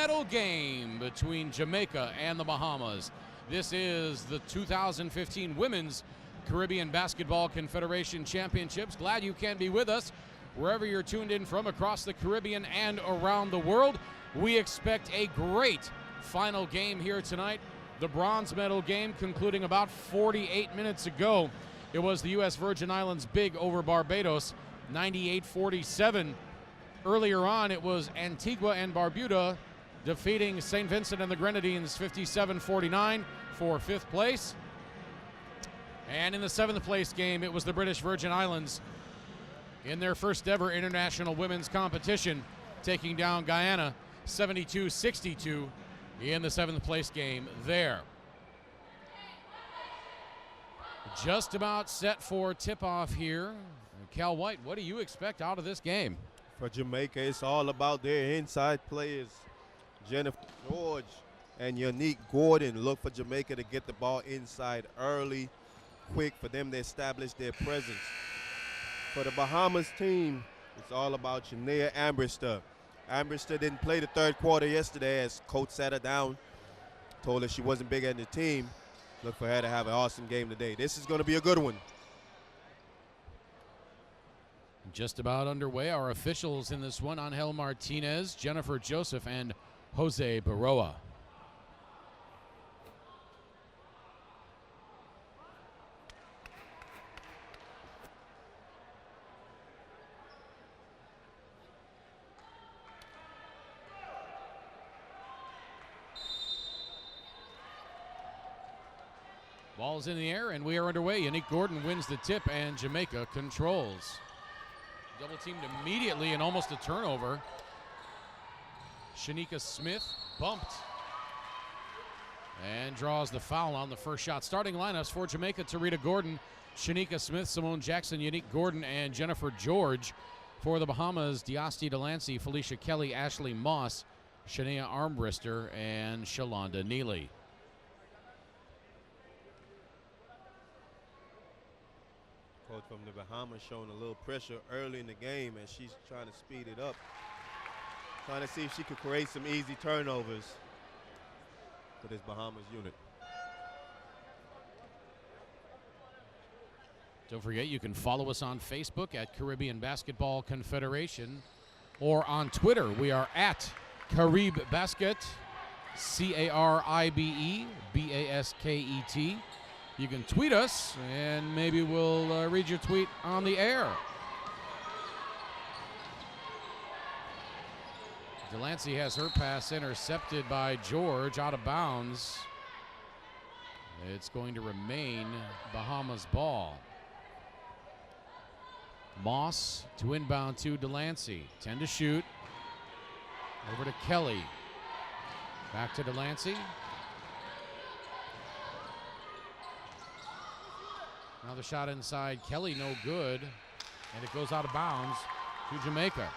medal game between Jamaica and the Bahamas. This is the 2015 Women's Caribbean Basketball Confederation Championships. Glad you can be with us wherever you're tuned in from across the Caribbean and around the world. We expect a great final game here tonight. The bronze medal game concluding about 48 minutes ago. It was the U.S. Virgin Islands big over Barbados, 98-47. Earlier on, it was Antigua and Barbuda defeating St. Vincent and the Grenadines 57-49 for 5th place. And in the 7th place game, it was the British Virgin Islands in their first ever international women's competition, taking down Guyana 72-62 in the 7th place game there. Just about set for tip-off here. Cal White, what do you expect out of this game? For Jamaica, it's all about their inside players. Jennifer George and Unique Gordon look for Jamaica to get the ball inside early, quick, for them to establish their presence. For the Bahamas team, it's all about Shania Ambrister. Ambrister didn't play the third quarter yesterday as coach sat her down, told her she wasn't big in the team. Look for her to have an awesome game today. This is going to be a good one. Just about underway. Our officials in this one, Angel Martinez, Jennifer Joseph, and Jose Baroa. Ball's in the air, and we are underway. Unique Gordon wins the tip, and Jamaica controls. Double teamed immediately and almost a turnover. Shanika Smith bumped and draws the foul on the first shot. Starting lineups for Jamaica: Tarita Gordon, Shanika Smith, Simone Jackson, Unique Gordon, and Jennifer George. For the Bahamas, Diasti Delancey, Felicia Kelly, Ashley Moss, Shania Armbrister, and Shalonda Neely. Coach from the Bahamas showing a little pressure early in the game, and she's trying to speed it up, trying to see if she could create some easy turnovers for this Bahamas unit. Don't forget, you can follow us on Facebook at Caribbean Basketball Confederation, or on Twitter. We are at Carib Basket, CARIBE BASKET. You can tweet us, and maybe we'll read your tweet on the air. Delancey has her pass intercepted by George, out of bounds. It's going to remain Bahamas ball. Moss to inbound to Delancey. 10 to shoot. Over to Kelly. Back to Delancey. Another shot inside. Kelly, no good. And it goes out of bounds to Jamaica.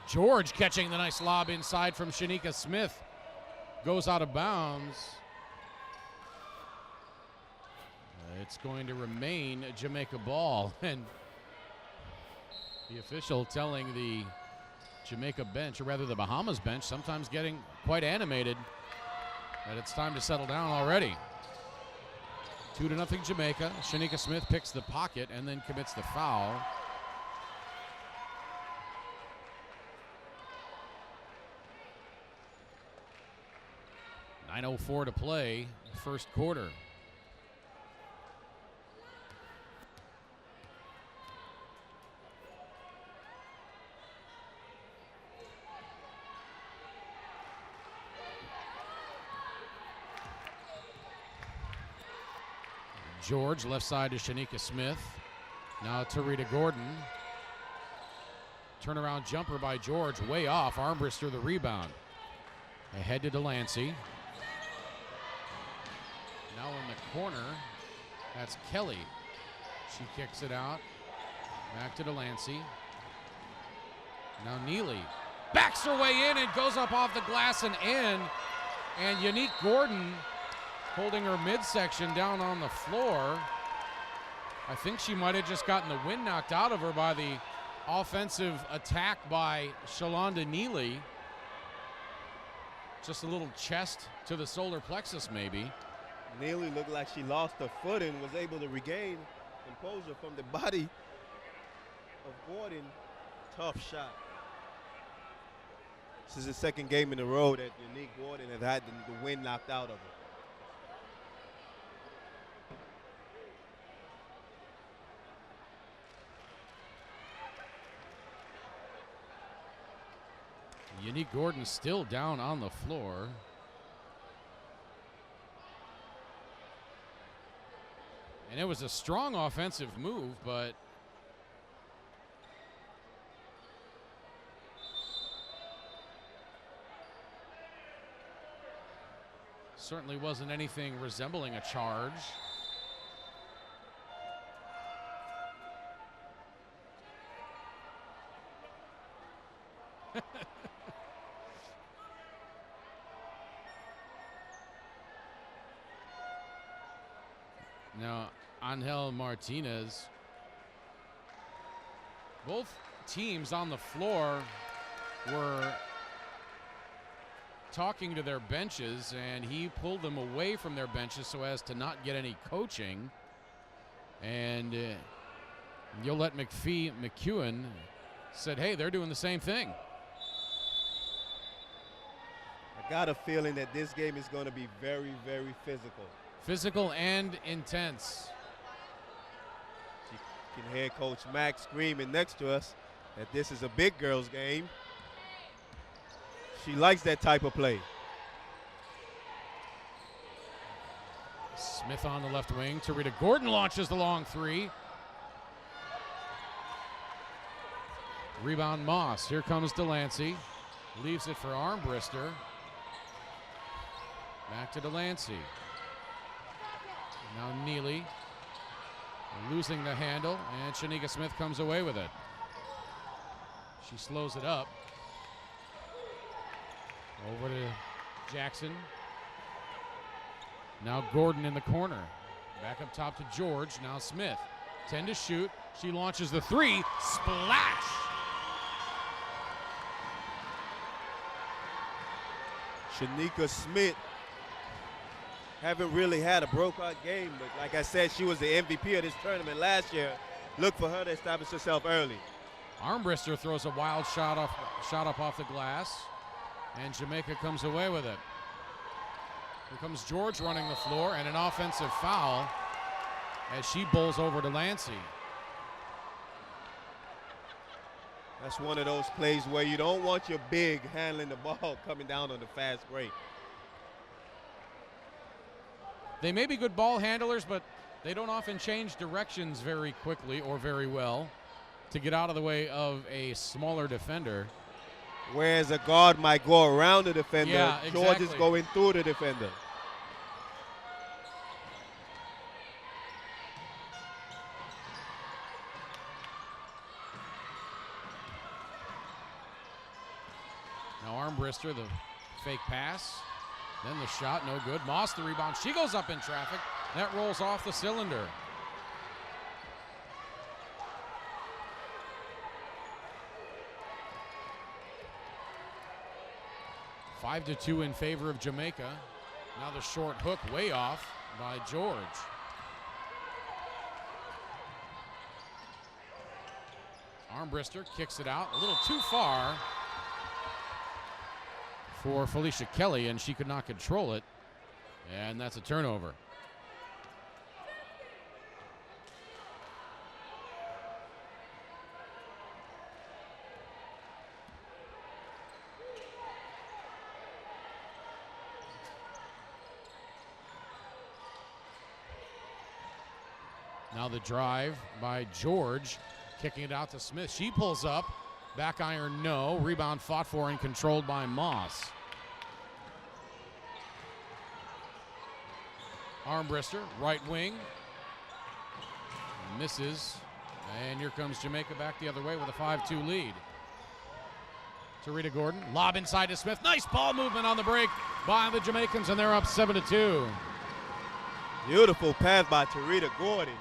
George catching the nice lob inside from Shanika Smith. Goes out of bounds. It's going to remain Jamaica ball. And the official telling the Jamaica bench, or rather the Bahamas bench, sometimes getting quite animated, that it's time to settle down already. 2-0 Jamaica. Shanika Smith picks the pocket and then commits the foul. .904 to play, first quarter. George, left side to Shanika Smith. Now Tarita Gordon. Turnaround jumper by George, way off. Armbrister the rebound. Ahead to Delancey. Now in the corner, that's Kelly. She kicks it out. Back to Delancey. Now Neely backs her way in and goes up off the glass and in. And Unique Gordon holding her midsection down on the floor. I think she might have just gotten the wind knocked out of her by the offensive attack by Shalonda Neely. Just a little chest to the solar plexus maybe. Neely looked like she lost her foot and was able to regain composure from the body of Gordon. Tough shot. This is the second game in a row that Unique Gordon has had the wind knocked out of her. Unique Gordon still down on the floor. And it was a strong offensive move, but certainly wasn't anything resembling a charge. Now, Angel Martinez. Both teams on the floor were talking to their benches, and he pulled them away from their benches so as to not get any coaching. And Yolette McEwen said, hey, they're doing the same thing. I got a feeling that this game is going to be very, very physical. Physical and intense. You can hear Coach Mack screaming next to us that this is a big girls game. She likes that type of play. Smith on the left wing. Tarita Gordon launches the long three. Rebound Moss. Here comes Delancey. Leaves it for Armbrister. Back to Delancey. Now Neely losing the handle, and Shanika Smith comes away with it. She slows it up. Over to Jackson. Now Gordon in the corner. Back up top to George. Now Smith. 10 to shoot. She launches the three. Splash! Shanika Smith haven't really had a breakout game, but like I said, she was the MVP of this tournament last year. Look for her to establish herself early. Armbrister throws a wild shot up off the glass, and Jamaica comes away with it. Here comes George running the floor, and an offensive foul as she bowls over to Lancey. That's one of those plays where you don't want your big handling the ball coming down on the fast break. They may be good ball handlers, but they don't often change directions very quickly or very well to get out of the way of a smaller defender. Whereas a guard might go around the defender, yeah, George exactly. is going through the defender. Now Armbrister, the fake pass. Then the shot, no good. Moss, the rebound. She goes up in traffic. That rolls off the cylinder. Five to 2 in favor of Jamaica. Now the short hook way off by George. Armbrister kicks it out a little too far for Felicia Kelly, and she could not control it, and that's a turnover. Now the drive by George, kicking it out to Smith. She pulls up. Back iron, no. Rebound fought for and controlled by Moss. Armbrister, right wing. Misses. And here comes Jamaica back the other way with a 5-2 lead. Tarita Gordon, lob inside to Smith. Nice ball movement on the break by the Jamaicans, and they're up 7-2. Beautiful pass by Tarita Gordon.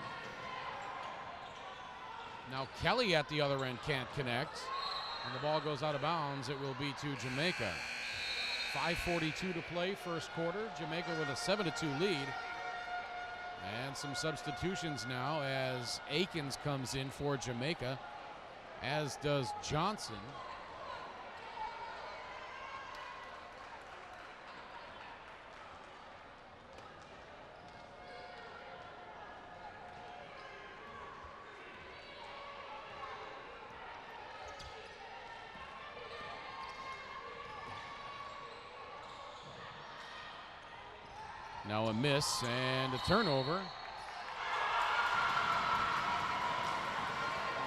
Now Kelly at the other end can't connect, and the ball goes out of bounds. It will be to Jamaica. 5:42 to play, first quarter. Jamaica with a 7-2 lead. And some substitutions now as Akins comes in for Jamaica, as does Johnson. Now a miss and a turnover.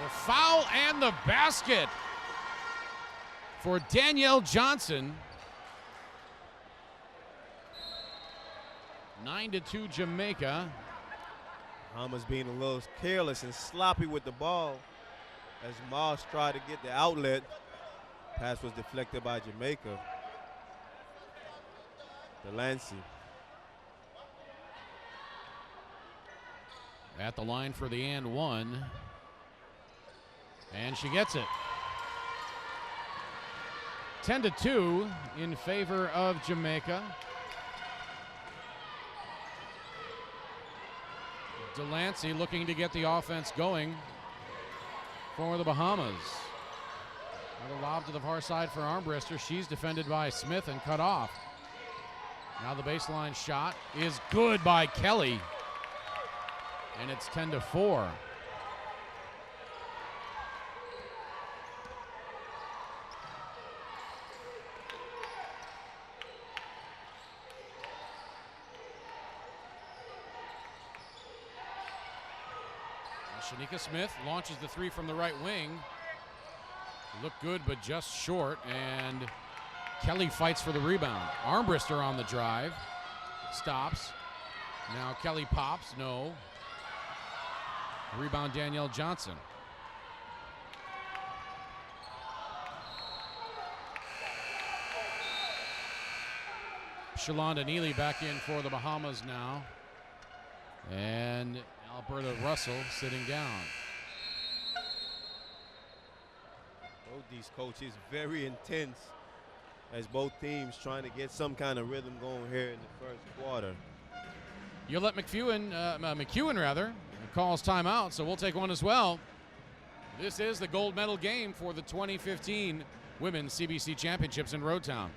The foul and the basket for Danielle Johnson. 9-2 Jamaica. Bahamas being a little careless and sloppy with the ball as Moss tried to get the outlet. Pass was deflected by Jamaica. Delancey. At the line for the and one. And she gets it. 10-2 in favor of Jamaica. Delancey looking to get the offense going for the Bahamas. Another lob to the far side for Armbruster. She's defended by Smith and cut off. Now the baseline shot is good by Kelly. And it's 10-4. Shanika Smith launches the three from the right wing. Looked good, but just short, and Kelly fights for the rebound. Armbruster on the drive. Stops. Now Kelly pops. No. Rebound Danielle Johnson. Shalonda Neely back in for the Bahamas now. And Alberta Russell sitting down. Both these coaches very intense as both teams trying to get some kind of rhythm going here in the first quarter. You'll let McEwen calls timeout, so we'll take one as well. This is the gold medal game for the 2015 Women's CBC Championships in Roadtown.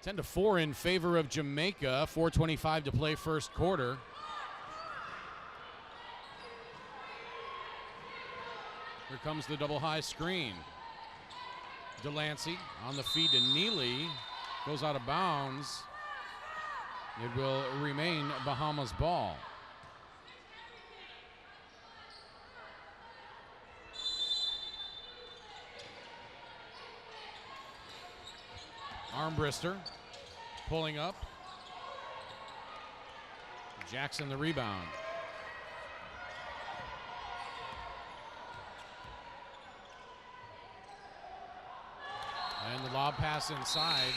Ten to 4 in favor of Jamaica. 4:25 to play first quarter. Here comes the double high screen. Delancey on the feed to Neely. Goes out of bounds. It will remain Bahamas ball. Armbruster pulling up. Jackson the rebound. And the lob pass inside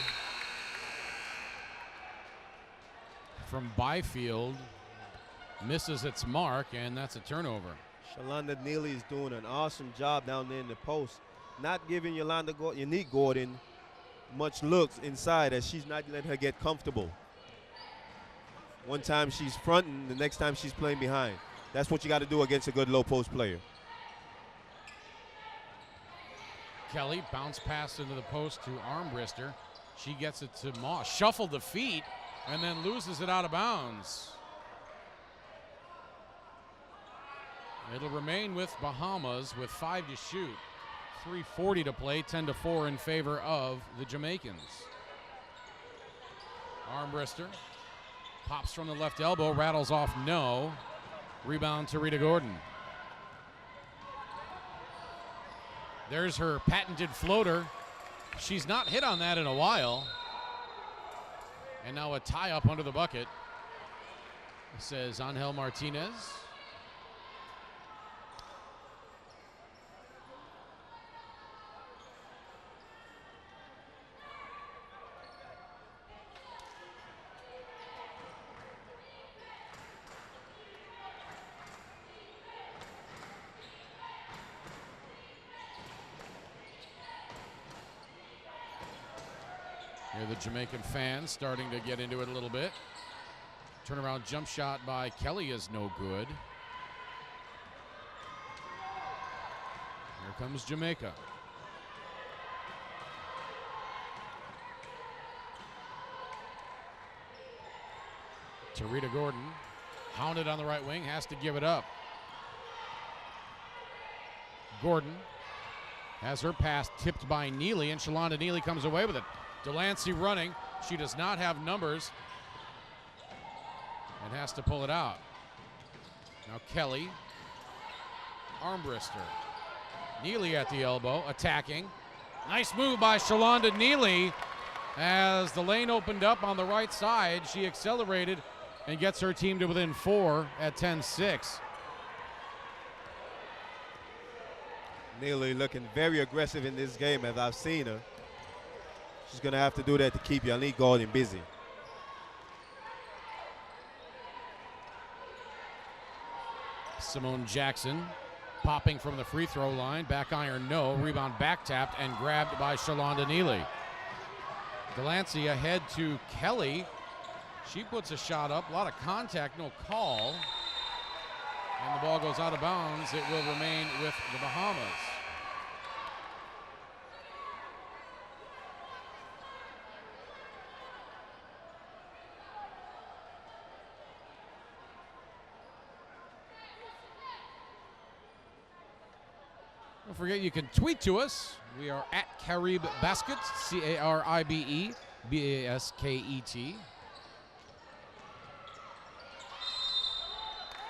from Byfield misses its mark, and that's a turnover. Shalonda Neely is doing an awesome job down there in the post, not giving Unique Gordon much looks inside, as she's not letting her get comfortable. One time she's fronting, the next time she's playing behind. That's what you got to do against a good low post player. Kelly bounce pass into the post to Armbrister. She gets it to Moss. Shuffled the feet and then loses it out of bounds. It'll remain with Bahamas with 5 to shoot. 3:40 to play, 10-4 in favor of the Jamaicans. Armbrister pops from the left elbow, rattles off no. Rebound to Rita Gordon. There's her patented floater. She's not hit on that in a while. And now a tie up under the bucket, says Angel Martinez. Here the Jamaican fans starting to get into it a little bit. Turnaround jump shot by Kelly is no good. Here comes Jamaica. To Rita Gordon. Hounded on the right wing, has to give it up. Gordon has her pass tipped by Neely, and Shalonda Neely comes away with it. Delancey running. She does not have numbers and has to pull it out. Now Kelly. Armbrister. Neely at the elbow, attacking. Nice move by Shalonda Neely. As the lane opened up on the right side, she accelerated and gets her team to within 4 at 10-6. Neely looking very aggressive in this game as I've seen her. She's going to have to do that to keep Unique Gordon busy. Simone Jackson popping from the free throw line. Back iron, no. Rebound back tapped and grabbed by Shalonda Neely. Delancey ahead to Kelly. She puts a shot up. A lot of contact, no call. And the ball goes out of bounds. It will remain with the Bahamas. Don't forget you can tweet to us. We are at Caribe Basket, CARIBE BASKET.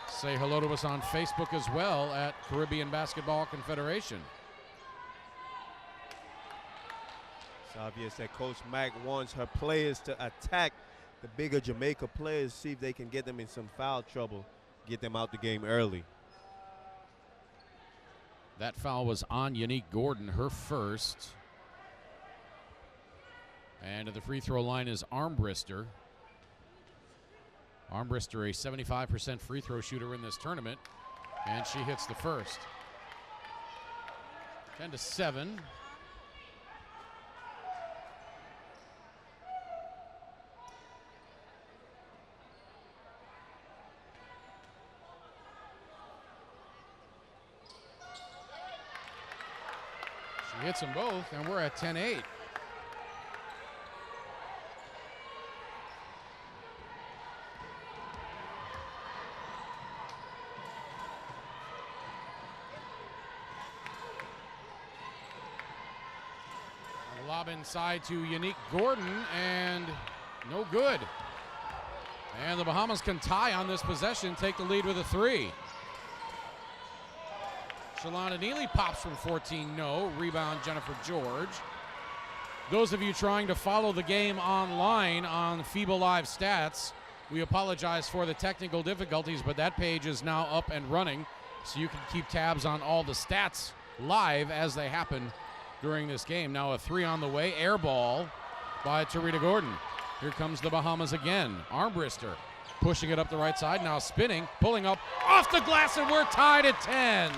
Say hello to us on Facebook as well at Caribbean Basketball Confederation. It's obvious that Coach Mack wants her players to attack the bigger Jamaica players, see if they can get them in some foul trouble, get them out the game early. That foul was on Unique Gordon, her first. And at the free throw line is Armbrister. Armbrister, a 75% free throw shooter in this tournament, and she hits the first. 10-7. She hits them both, and we're at 10-8. Lob inside to Unique Gordon, and no good. And the Bahamas can tie on this possession, take the lead with a 3. Shalonda Neely pops from 14, no. Rebound, Jennifer George. Those of you trying to follow the game online on FIBA Live Stats, we apologize for the technical difficulties, but that page is now up and running, so you can keep tabs on all the stats live as they happen during this game. Now a 3 on the way, air ball by Tarita Gordon. Here comes the Bahamas again. Armbrister pushing it up the right side, now spinning, pulling up off the glass, and we're tied at 10.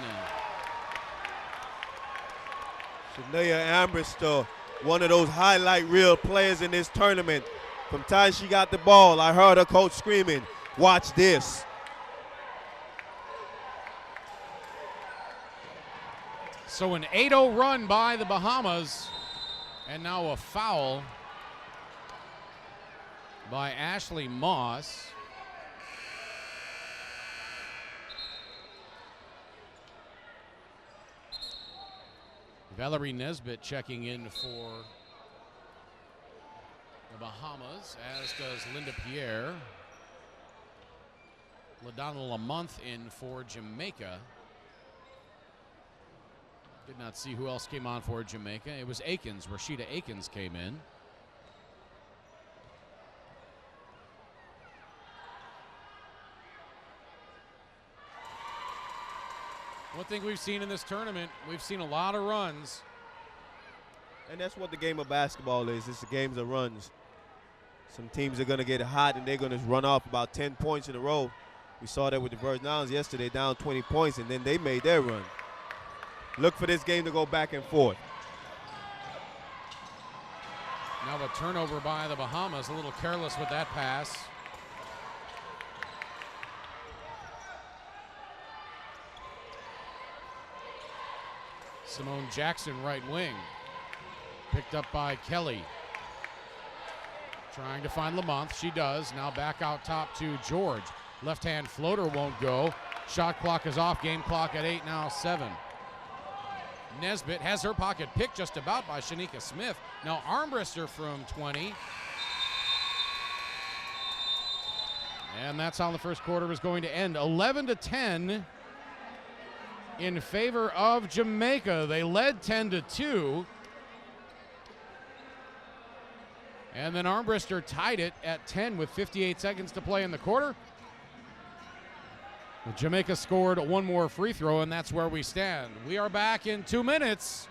Shania Armbrister, one of those highlight reel players in this tournament. From time she got the ball, I heard her coach screaming, "Watch this." So an 8-0 run by the Bahamas, and now a foul by Ashley Moss. Valerie Nesbitt checking in for the Bahamas, as does Linda Pierre. LaDonna Lamont in for Jamaica. Did not see who else came on for Jamaica. It was Akins. Rashida Akins came in. One thing we've seen in this tournament, we've seen a lot of runs. And that's what the game of basketball is. It's the games of runs. Some teams are going to get hot, and they're going to run off about 10 points in a row. We saw that with the Virgin Islands yesterday, down 20 points, and then they made their run. Look for this game to go back and forth. Now a turnover by the Bahamas, a little careless with that pass. Simone Jackson, right wing. Picked up by Kelly. Trying to find Lamont. She does. Now back out top to George. Left-hand floater won't go. Shot clock is off. Game clock at 8, now 7. Nesbitt has her pocket picked just about by Shanika Smith. Now Armbrister from 20. And that's how the first quarter is going to end. 11-10 in favor of Jamaica. They led 10-2. And then Armbrister tied it at 10 with 58 seconds to play in the quarter. Jamaica scored one more free throw, and that's where we stand. We are back in 2 minutes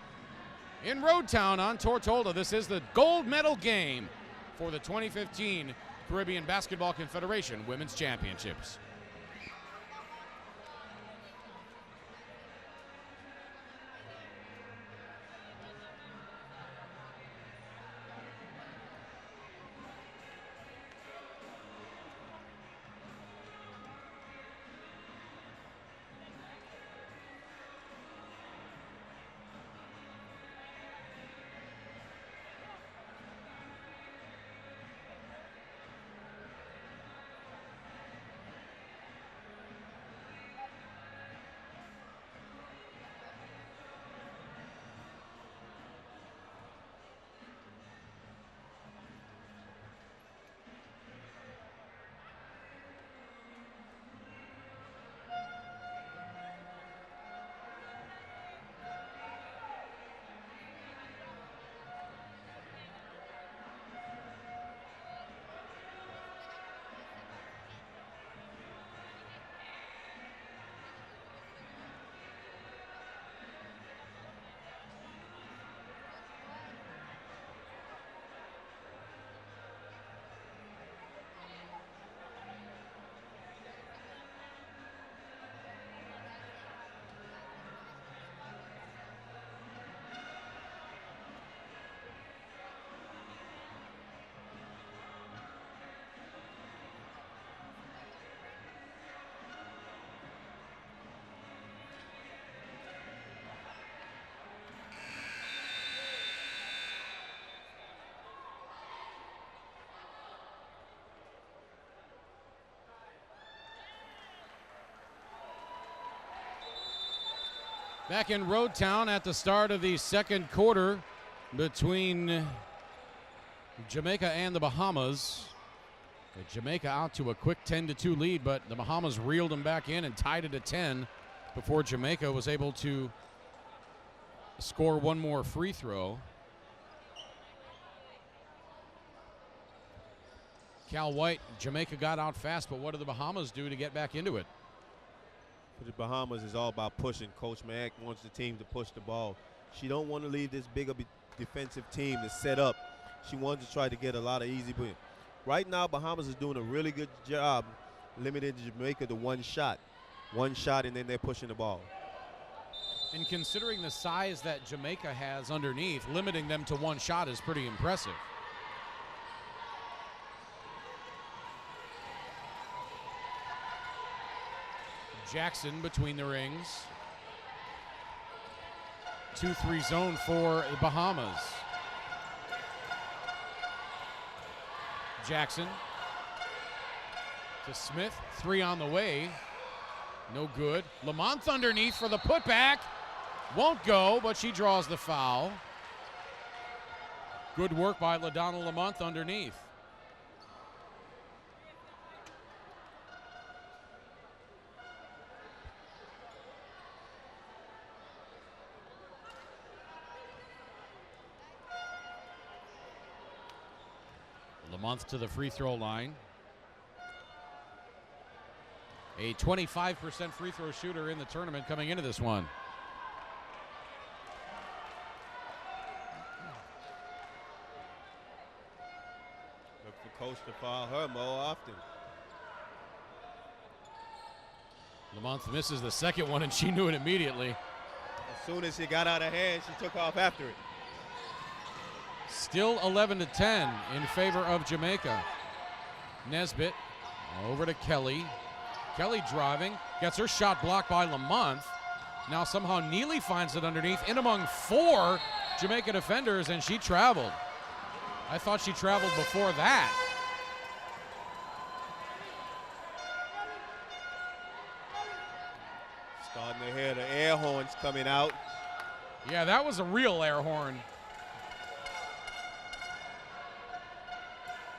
in Road Town on Tortola. This is the gold medal game for the 2015 Caribbean Basketball Confederation Women's Championships. Back in Road Town at the start of the second quarter between Jamaica and the Bahamas. Jamaica out to a quick 10-2 lead, but the Bahamas reeled them back in and tied it at 10 before Jamaica was able to score one more free throw. Cal White, Jamaica got out fast, but what do the Bahamas do to get back into it? For the Bahamas, is all about pushing. Coach Mack wants the team to push the ball. She don't want to leave this big of a defensive team to set up. She wants to try to get a lot of easy right now, Bahamas is doing a really good job limiting Jamaica to one shot. One shot, and then they're pushing the ball. And considering the size that Jamaica has underneath, limiting them to one shot is pretty impressive. Jackson between the rings. 2-3 zone for the Bahamas. Jackson to Smith, 3 on the way. No good. Lamont underneath for the putback. Won't go, but she draws the foul. Good work by LaDonna Lamont underneath. Lamont to the free throw line. A 25% free throw shooter in the tournament coming into this one. Look for coach to foul her more often. Lamont misses the second one, and she knew it immediately. As soon as it got out of hand, she took off after it. Still 11-10 in favor of Jamaica. Nesbitt over to Kelly. Kelly driving, gets her shot blocked by Lamont. Now somehow Neely finds it underneath, in among 4 Jamaica defenders, and she traveled. I thought she traveled before that. Starting to hear the air horns coming out. Yeah, that was a real air horn.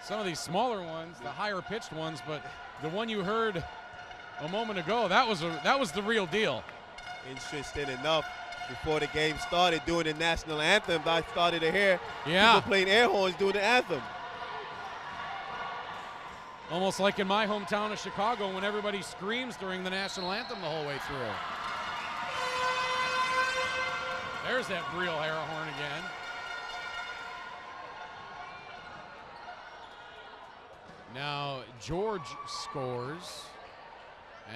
Some of these smaller ones, the higher pitched ones, but the one you heard a moment ago, that was the real deal. Interesting enough, before the game started doing the national anthem, I started to hear people playing air horns doing the anthem. Almost like in my hometown of Chicago when everybody screams during the national anthem the whole way through. There's that real air horn again. Now George scores,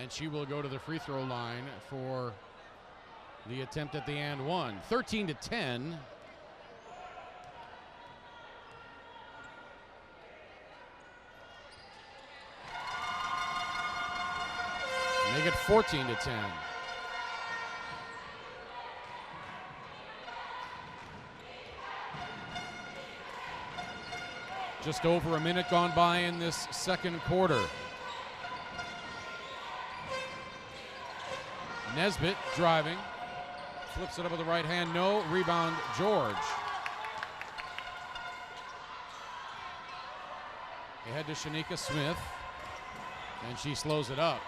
and she will go to the free throw line for the attempt at the and one. 13-10. Make it 14-10. Just over a minute gone by in this second quarter. Nesbitt driving. Flips it up with the right hand. No. Rebound, George. Ahead to Shanika Smith. And she slows it up.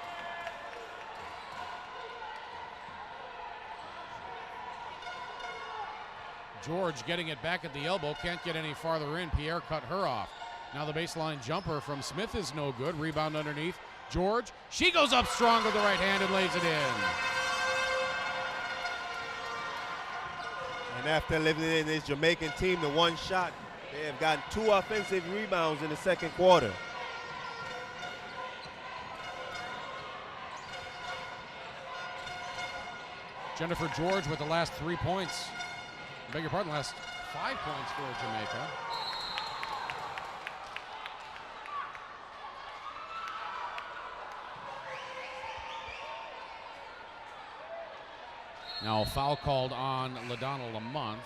George getting it back at the elbow, can't get any farther in. Pierre cut her off. Now the baseline jumper from Smith is no good. Rebound underneath. George, she goes up strong with the right hand and lays it in. And after limiting this Jamaican team to one shot, they have gotten 2 offensive rebounds in the second quarter. Jennifer George with the last 3 points. I beg your pardon, last 5 points for Jamaica. Now a foul called on LaDonna Lamont.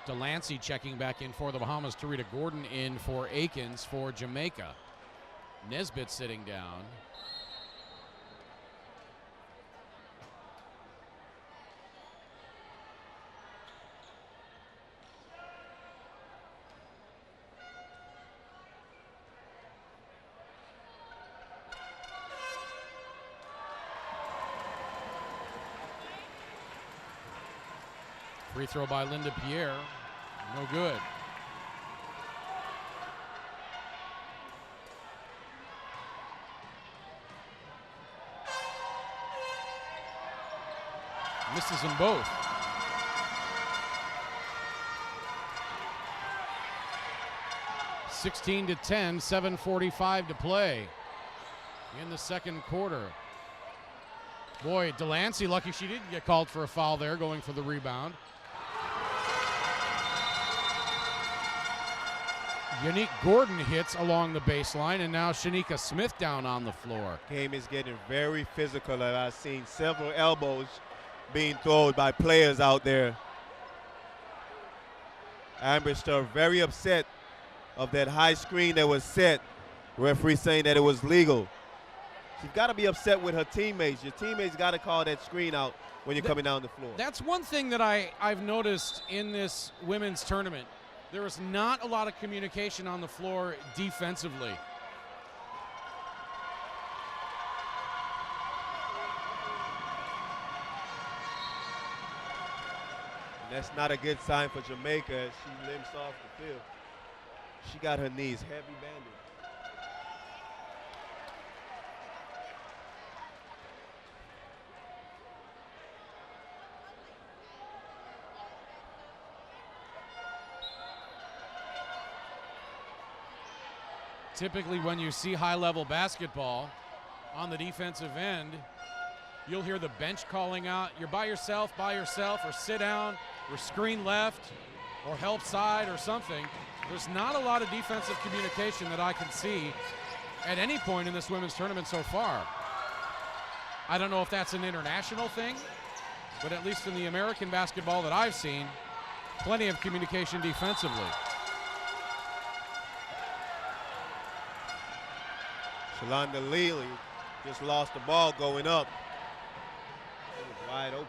Delancey checking back in for the Bahamas. Tarita Gordon in for Akins for Jamaica. Nesbitt sitting down. Free throw by Linda Pierre. No good. Misses them both. 16-10, 7:45 to play in the second quarter. Boy, Delancey, lucky she didn't get called for a foul there, going for the rebound. Unique Gordon hits along the baseline, and now Shanika Smith down on the floor. Game is getting very physical, and I've seen several elbows being thrown by players out there. Ambrister very upset of that high screen that was set. Referee saying that it was legal. She's got to be upset with her teammates. Your teammates got to call that screen out when you're coming down the floor. That's one thing that I've noticed in this women's tournament. There is not a lot of communication on the floor defensively. And that's not a good sign for Jamaica as she limps off the field. She got her knees heavy banded. Typically when you see high-level basketball on the defensive end, you'll hear the bench calling out, you're by yourself, or sit down, or screen left, or help side, or something. There's not a lot of defensive communication that I can see at any point in this women's tournament so far. I don't know if that's an international thing, but at least in the American basketball that I've seen, plenty of communication defensively. Shalonda Lely just lost the ball going up. It was wide open.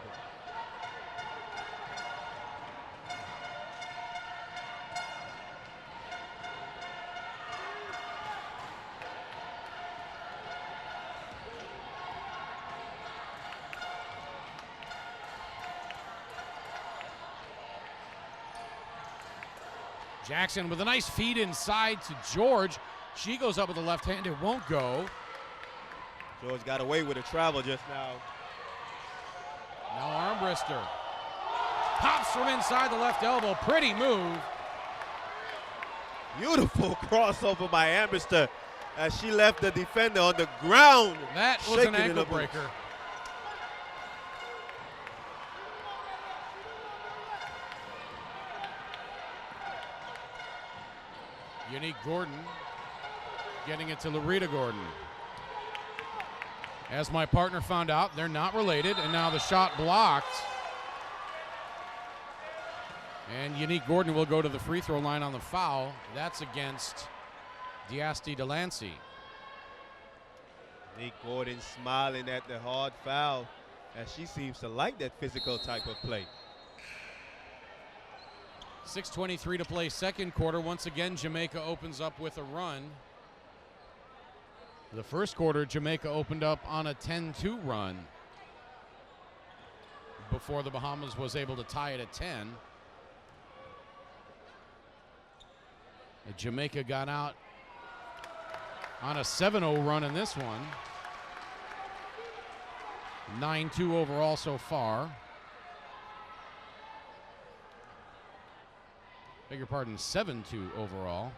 Jackson with a nice feed inside to George. She goes up with the left hand. It won't go. George got away with a travel just now. Now Armbrister pops from inside the left elbow. Pretty move. Beautiful crossover by Ambrister as she left the defender on the ground. That was an ankle breaker. Unique Gordon getting it to Larita Gordon. As my partner found out, they're not related, and now the shot blocked. And Unique Gordon will go to the free throw line on the foul. That's against Diasti Delancey. Unique Gordon smiling at the hard foul as she seems to like that physical type of play. 6:23 to play second quarter. Once again, Jamaica opens up with a run. The first quarter, Jamaica opened up on a 10-2 run before the Bahamas was able to tie it at 10. Jamaica got out on a 7-0 run in this one. 9-2 overall so far. Beg your pardon, 7-2 overall.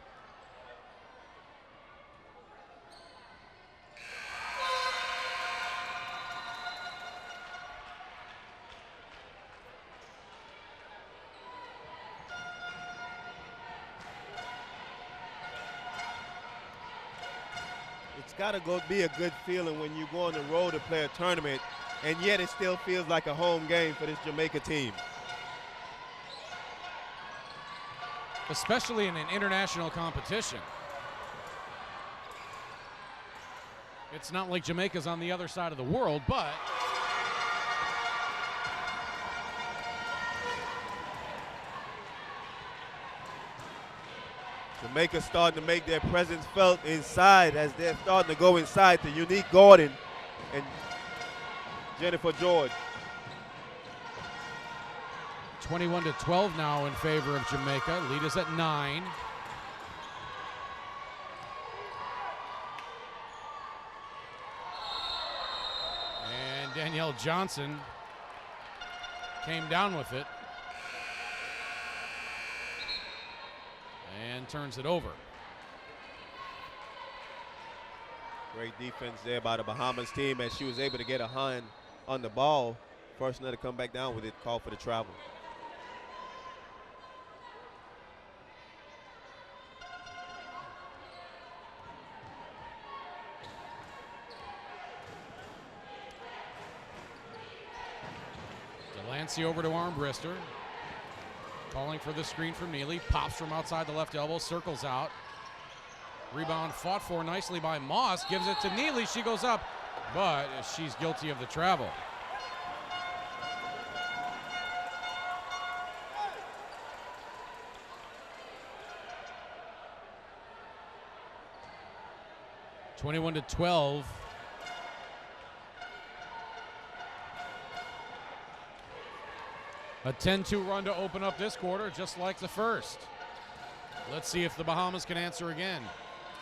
It's got to be a good feeling when you go on the road to play a tournament, and yet it still feels like a home game for this Jamaica team. Especially in an international competition. It's not like Jamaica's on the other side of the world, but Jamaica starting to make their presence felt inside as they're starting to go inside to Unique Gordon and Jennifer George. 21-12 now in favor of Jamaica. Lead is at 9. And Danielle Johnson came down with it and turns it over. Great defense there by the Bahamas team as she was able to get a hand on the ball. First net to come back down with it, call for the travel. Delancey over to Armbrister. Calling for the screen from Neely. Pops from outside the left elbow, circles out. Rebound fought for nicely by Moss. Gives it to Neely. She goes up, but she's guilty of the travel. (21-12). A 10-2 run to open up this quarter, just like the first. Let's see if the Bahamas can answer again.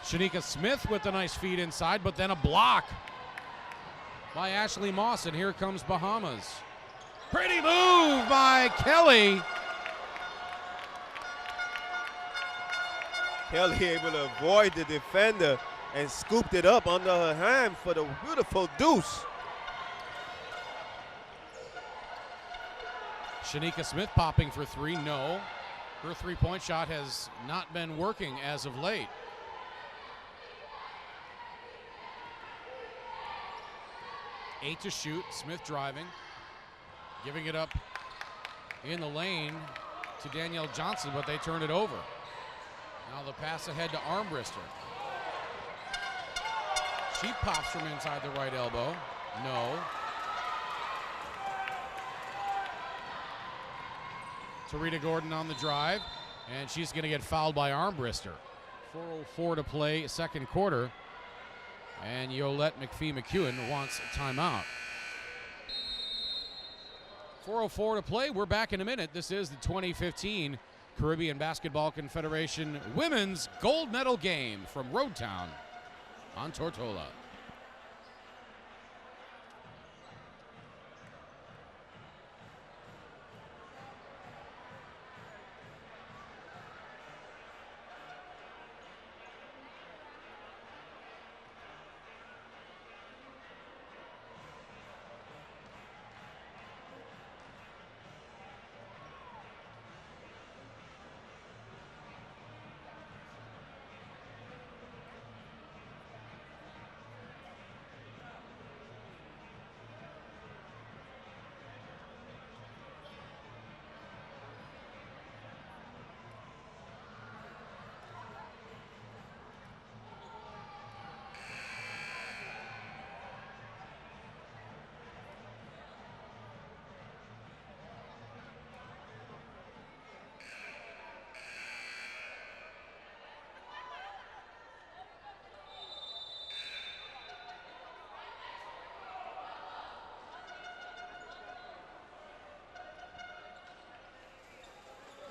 Shanika Smith with a nice feed inside, but then a block by Ashley Moss, and here comes Bahamas. Pretty move by Kelly. Kelly able to avoid the defender and scooped it up under her hand for the beautiful deuce. Shanika Smith popping for three, no. Her three-point shot has not been working as of late. Eight to shoot, Smith driving, giving it up in the lane to Danielle Johnson, but they turn it over. Now the pass ahead to Armbrister. She pops from inside the right elbow, no. Tarita Gordon on the drive, and she's going to get fouled by Armbrister. 4:04 to play, second quarter, and Yolette McPhee-McEwen wants a timeout. 4:04 to play. We're back in a minute. This is the 2015 Caribbean Basketball Confederation Women's Gold Medal Game from Roadtown on Tortola.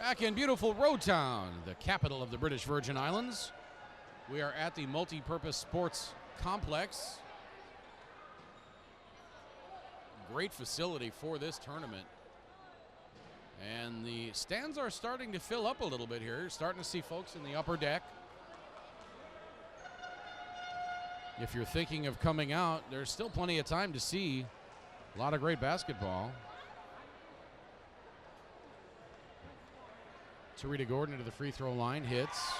Back in beautiful Roadtown, the capital of the British Virgin Islands. We are at the Multi-Purpose Sports Complex. Great facility for this tournament. And the stands are starting to fill up a little bit here. Starting to see folks in the upper deck. If you're thinking of coming out, there's still plenty of time to see a lot of great basketball. Tarita Gordon to the free throw line, hits.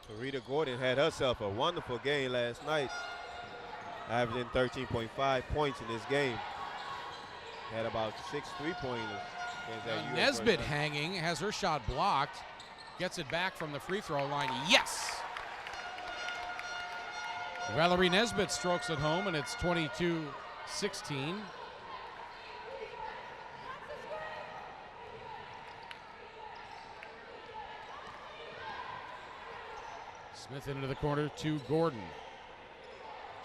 Tarita Gordon had herself a wonderful game last night, averaging 13.5 points in this game. Had about 6 3-pointers. Nesbitt hanging, has her shot blocked, gets it back from the free throw line. Yes! Valerie Nesbitt strokes it home, and it's 22-16. Smith into the corner to Gordon.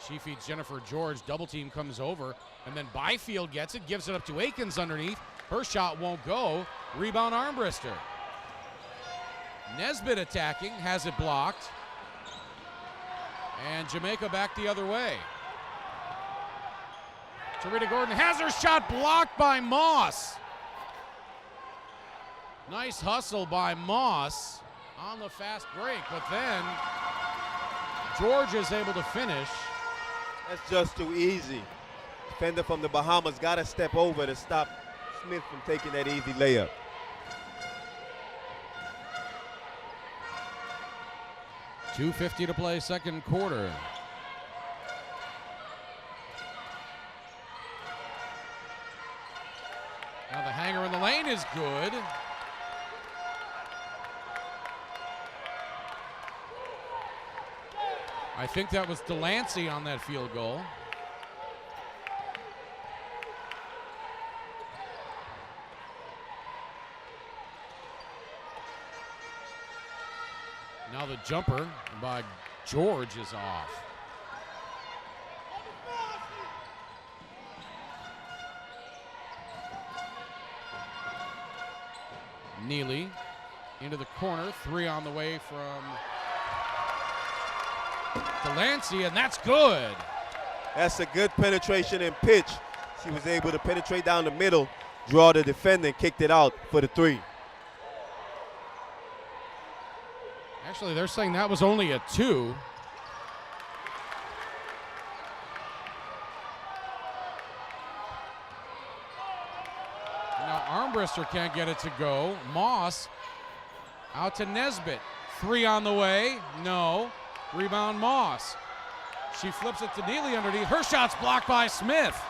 She feeds Jennifer George. Double team comes over, and then Byfield gets it, gives it up to Akins underneath. Her shot won't go. Rebound Armbrister. Nesbitt attacking, has it blocked. And Jamaica back the other way. Tarita Gordon has her shot blocked by Moss. Nice hustle by Moss on the fast break, but then George is able to finish. That's just too easy. Defender from the Bahamas got to step over to stop Smith from taking that easy layup. $2:50 to play, second quarter. Now the hanger in the lane is good. I think that was Delancey on that field goal. Now the jumper by George is off. Neely into the corner, three on the way from Delancey, and that's good. That's a good penetration and pitch. She was able to penetrate down the middle, draw the defender, and kicked it out for the three. Actually, they're saying that was only a two. Now Armbruster can't get it to go. Moss out to Nesbitt. Three on the way. No. Rebound Moss. She flips it to Neely underneath. Her shot's blocked by Smith.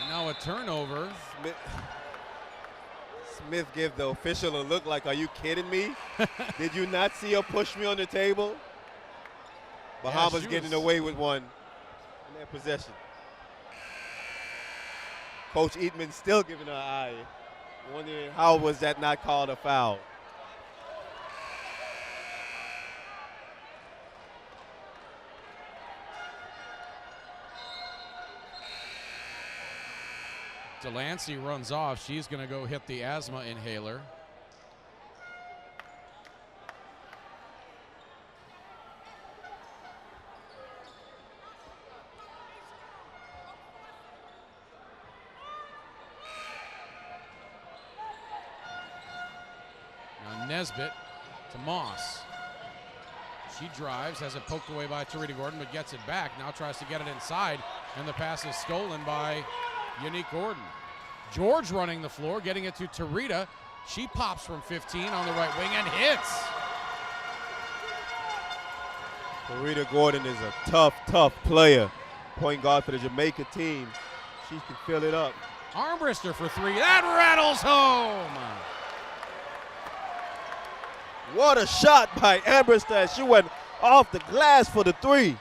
And now a turnover. Smith gave the official a look like, are you kidding me? Did you not see her push me on the table? Bahamas getting away with one in their possession. Coach Eatman still giving her an eye, wondering how was that not called a foul. Delancey runs off. She's going to go hit the asthma inhaler. Now Nesbitt to Moss. She drives, has it poked away by Tarita Gordon, but gets it back. Now tries to get it inside, and the pass is stolen by Unique Gordon. George running the floor, getting it to Tarita. She pops from 15 on the right wing and hits. Tarita Gordon is a tough, tough player. Point guard for the Jamaica team. She can fill it up. Armbruster for three. That rattles home. What a shot by Armbruster. She went off the glass for the three.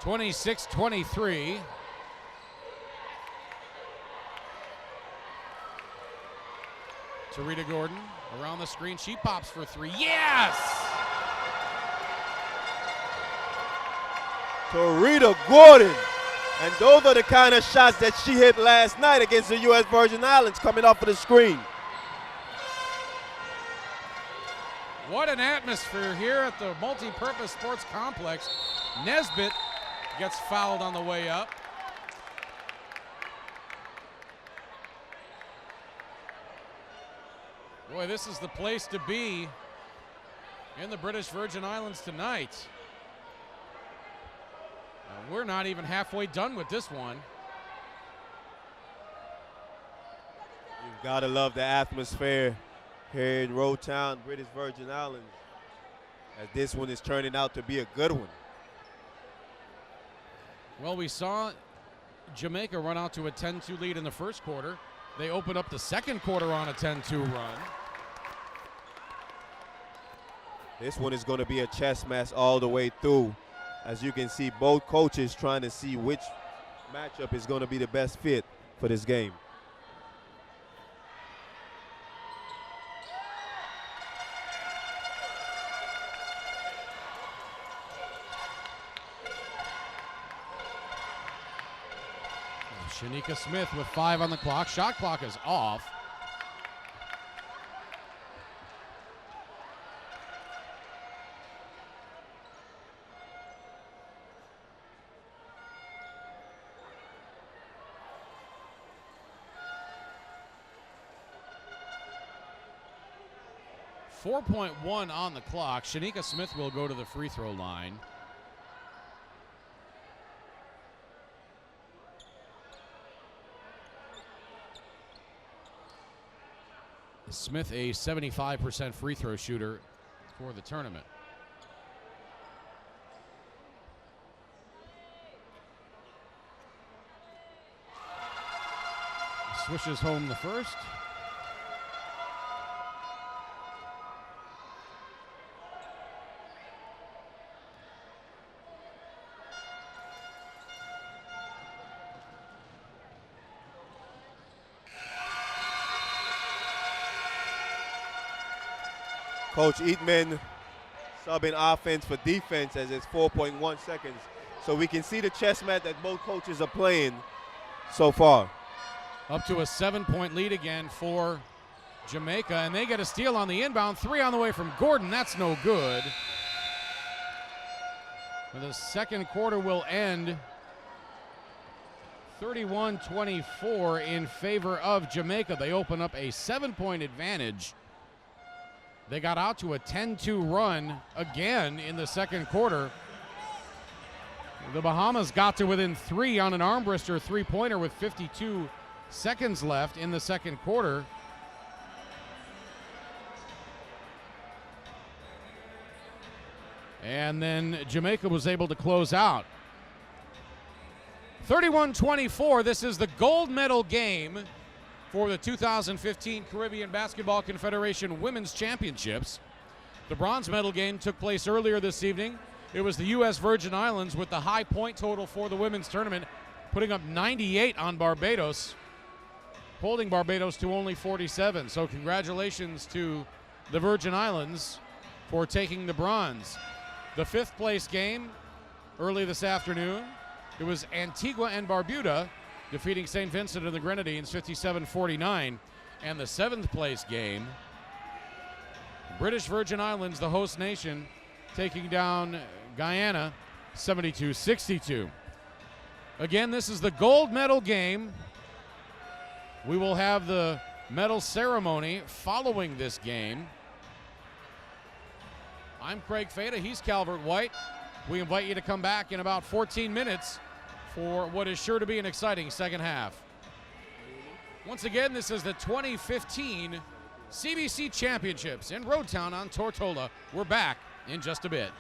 26-23. Tarita Gordon around the screen. She pops for three. Yes! Tarita Gordon. And those are the kind of shots that she hit last night against the U.S. Virgin Islands coming off of the screen. What an atmosphere here at the Multi-Purpose Sports Complex. Nesbitt gets fouled on the way up. Boy, this is the place to be in the British Virgin Islands tonight. We're not even halfway done with this one. You've got to love the atmosphere here in Road Town, British Virgin Islands, as this one is turning out to be a good one. Well, we saw Jamaica run out to a 10-2 lead in the first quarter. They opened up the second quarter on a 10-2 run. This one is going to be a chess match all the way through. As you can see, both coaches trying to see which matchup is going to be the best fit for this game. Shanika Smith with 5 on the clock. Shot clock is off. .1 on the clock. Shanika Smith will go to the free throw line. Smith, a 75% free throw shooter for the tournament. Swishes home the first. Coach Eatman subbing offense for defense as it's 4.1 seconds. So we can see the chess match that both coaches are playing so far. Up to a 7-point lead again for Jamaica, and they get a steal on the inbound. 3 on the way from Gordon. That's no good. The second quarter will end 31-24 in favor of Jamaica. They open up a 7-point advantage. They got out to a 10-2 run again in the second quarter. The Bahamas got to within 3 on an arm wrister three-pointer with 52 seconds left in the second quarter. And then Jamaica was able to close out. 31-24, this is the gold medal game for the 2015 Caribbean Basketball Confederation Women's Championships. The bronze medal game took place earlier this evening. It was the U.S. Virgin Islands with the high point total for the women's tournament, putting up 98 on Barbados, holding Barbados to only 47. So congratulations to the Virgin Islands for taking the bronze. The fifth place game early this afternoon, it was Antigua and Barbuda defeating St. Vincent and the Grenadines 57-49. And the seventh place game, British Virgin Islands, the host nation, taking down Guyana 72-62. Again, this is the gold medal game. We will have the medal ceremony following this game. I'm Craig Fada, he's Calvert White. We invite you to come back in about 14 minutes for what is sure to be an exciting second half. Once again, this is the 2015 CBC Championships in Roadtown on Tortola. We're back in just a bit.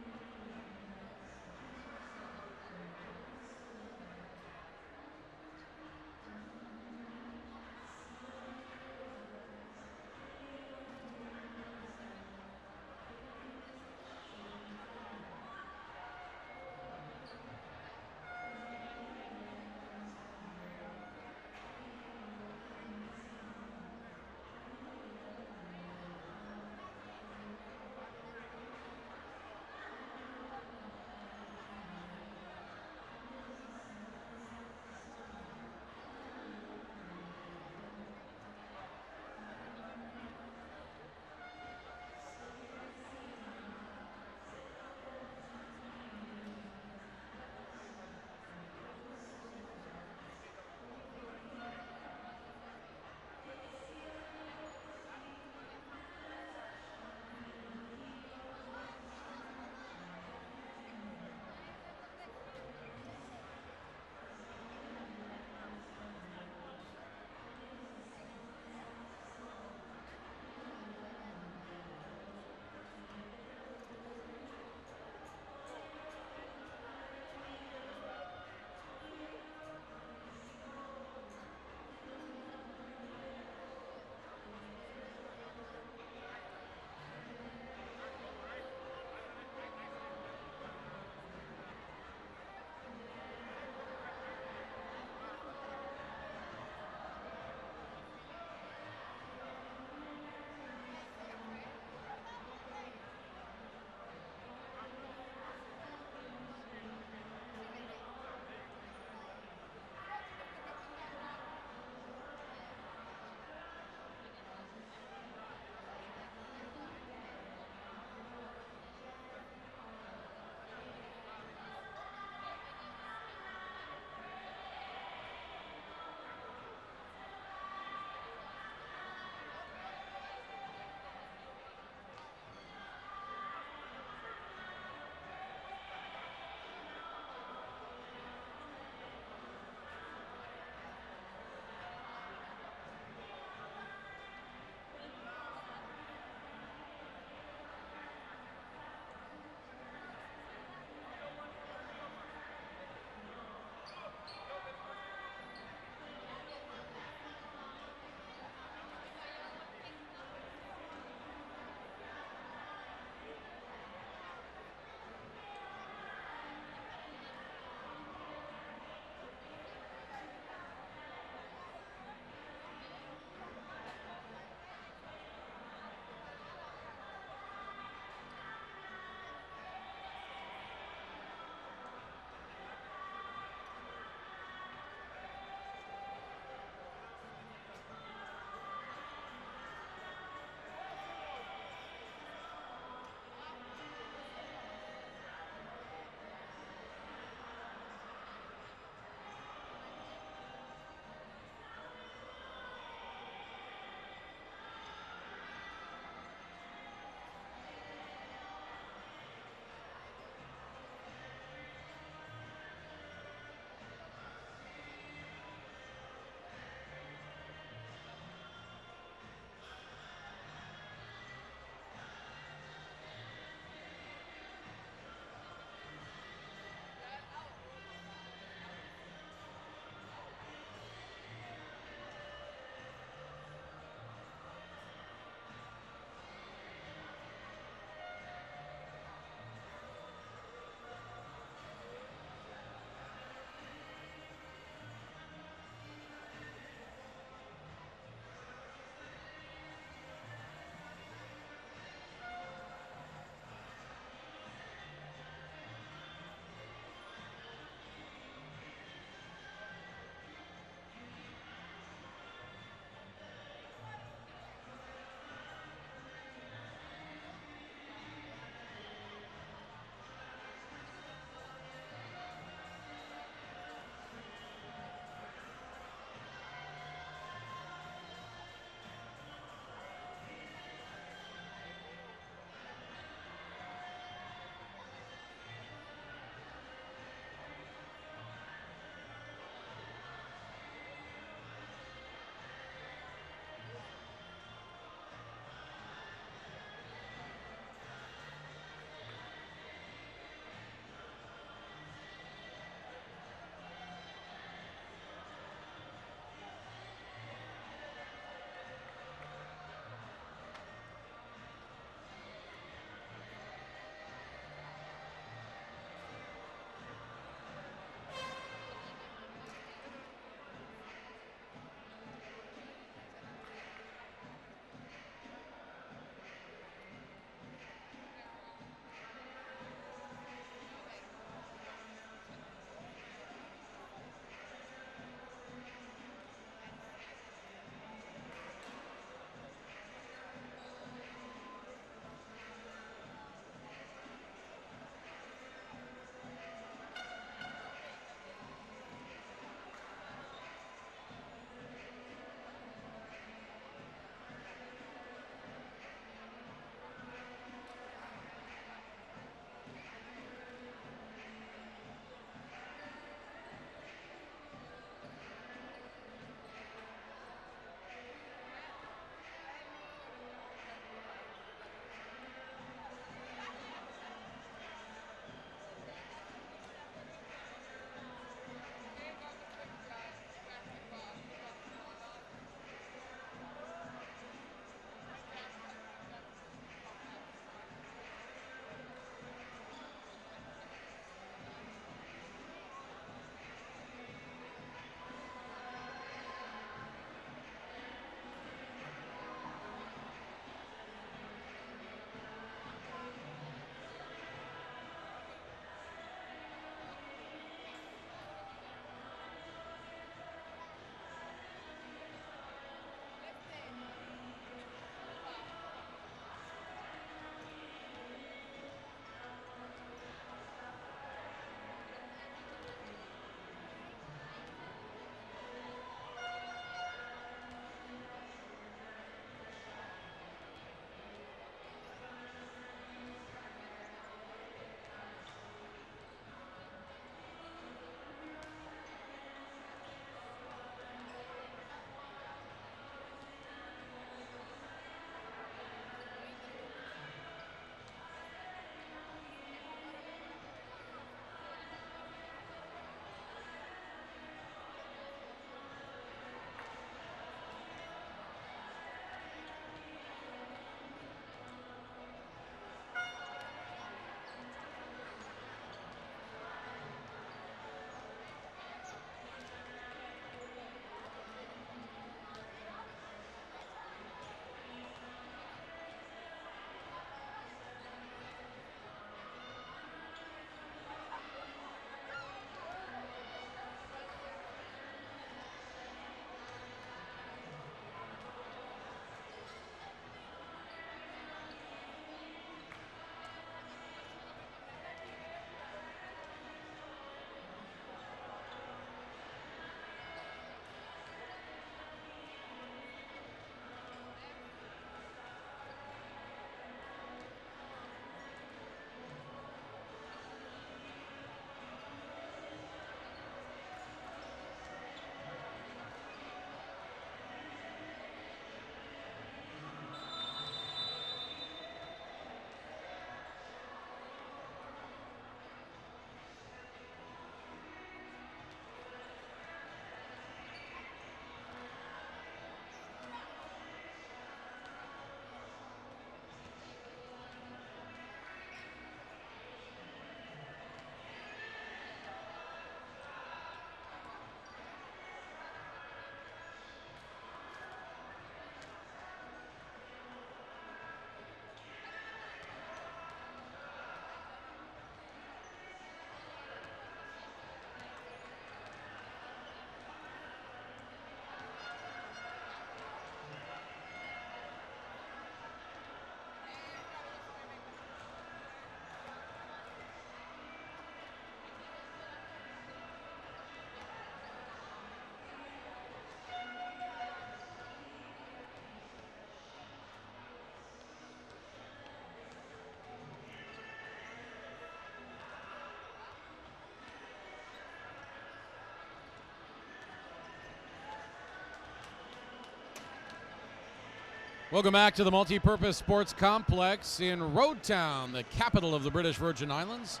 Welcome back to the Multi-Purpose Sports Complex in Roadtown, the capital of the British Virgin Islands,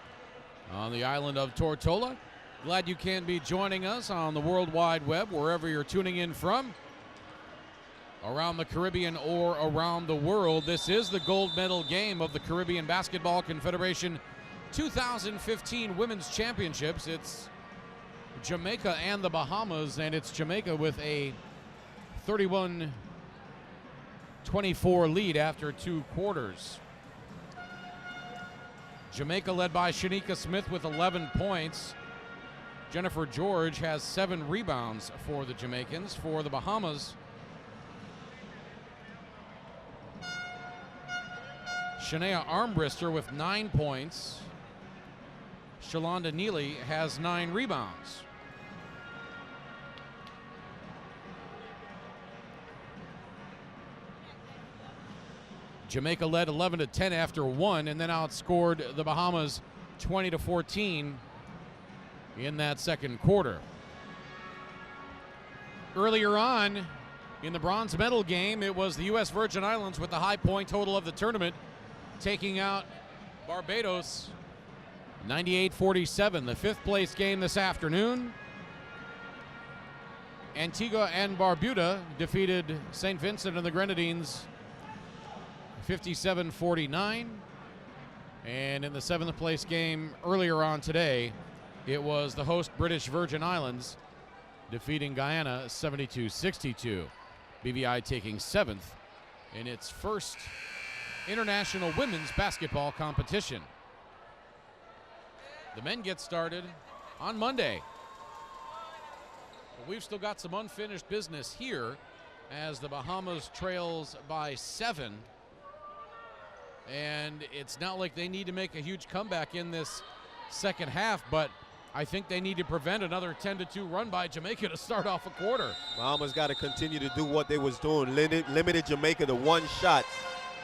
on the island of Tortola. Glad you can be joining us on the World Wide Web, wherever you're tuning in from, around the Caribbean or around the world. This is the gold medal game of the Caribbean Basketball Confederation 2015 Women's Championships. It's Jamaica and the Bahamas, and it's Jamaica with a 31-24 lead after 2 quarters. Jamaica led by Shanika Smith with 11 points. Jennifer George has 7 rebounds for the Jamaicans. For the Bahamas, Shania Armbrister with 9 points. Shalonda Neely has 9 rebounds. Jamaica led 11-10 after 1 and then outscored the Bahamas 20-14 in that second quarter. Earlier on in the bronze medal game, it was the U.S. Virgin Islands with the high point total of the tournament, taking out Barbados 98-47. The 5th place game this afternoon, Antigua and Barbuda defeated St. Vincent and the Grenadines 57-49. And in the 7th place game earlier on today, it was the host British Virgin Islands defeating Guyana 72-62. BVI taking 7th in its first international women's basketball competition. The men get started on Monday. But we've still got some unfinished business here as the Bahamas trails by 7. And it's not like they need to make a huge comeback in this second half, but I think they need to prevent another 10-2 run by Jamaica to start off a quarter. Bahamas got to continue to do what they was doing, limited Jamaica to 1 shot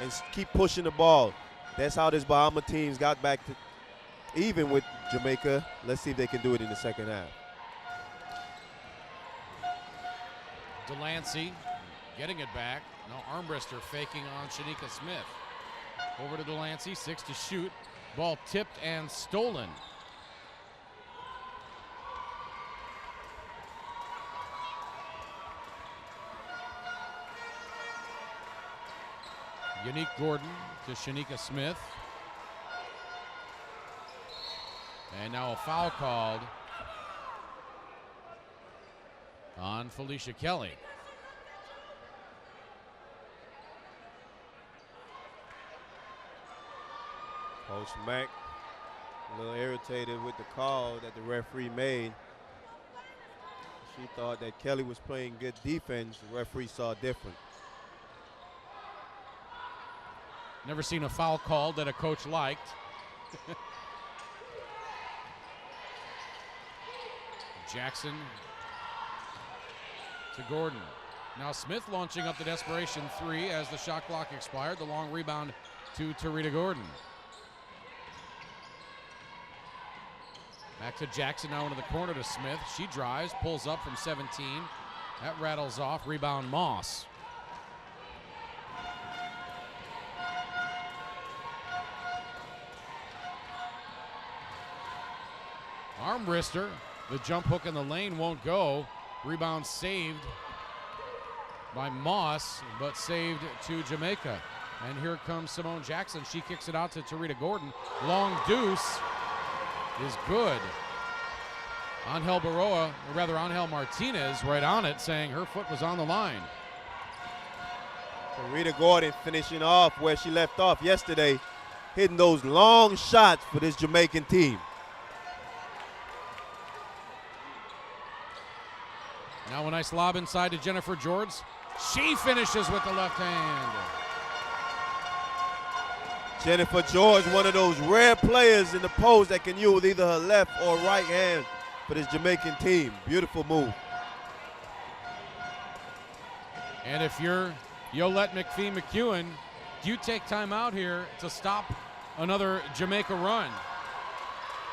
and keep pushing the ball. That's how this Bahama teams got back to even with Jamaica. Let's see if they can do it in the second half. Delancey getting it back. Now Armbrister faking on Shanika Smith. Over to Delancey, 6 to shoot. Ball tipped and stolen. Unique Gordon to Shanika Smith. And now a foul called on Felicia Kelly. Coach Mack a little irritated with the call that the referee made. She thought that Kelly was playing good defense. The referee saw different. Never seen a foul called that a coach liked. Jackson to Gordon. Now Smith launching up the desperation 3 as the shot clock expired. The long rebound to Tarita Gordon. Back to Jackson now into the corner to Smith. She drives, pulls up from 17. That rattles off. Rebound Moss. Armbrister, the jump hook in the lane won't go. Rebound saved by Moss, but saved to Jamaica. And here comes Simone Jackson. She kicks it out to Tarita Gordon. Long deuce is good. Angel Baroa, or rather Angel Martinez, right on it, saying her foot was on the line. Tarita Gordon finishing off where she left off yesterday, hitting those long shots for this Jamaican team. Now a nice lob inside to Jennifer George. She finishes with the left hand. Jennifer George, one of those rare players in the post that can use either her left or right hand for this Jamaican team. Beautiful move. And if you're Yolette McPhee McEwen, do you take time out here to stop another Jamaica run?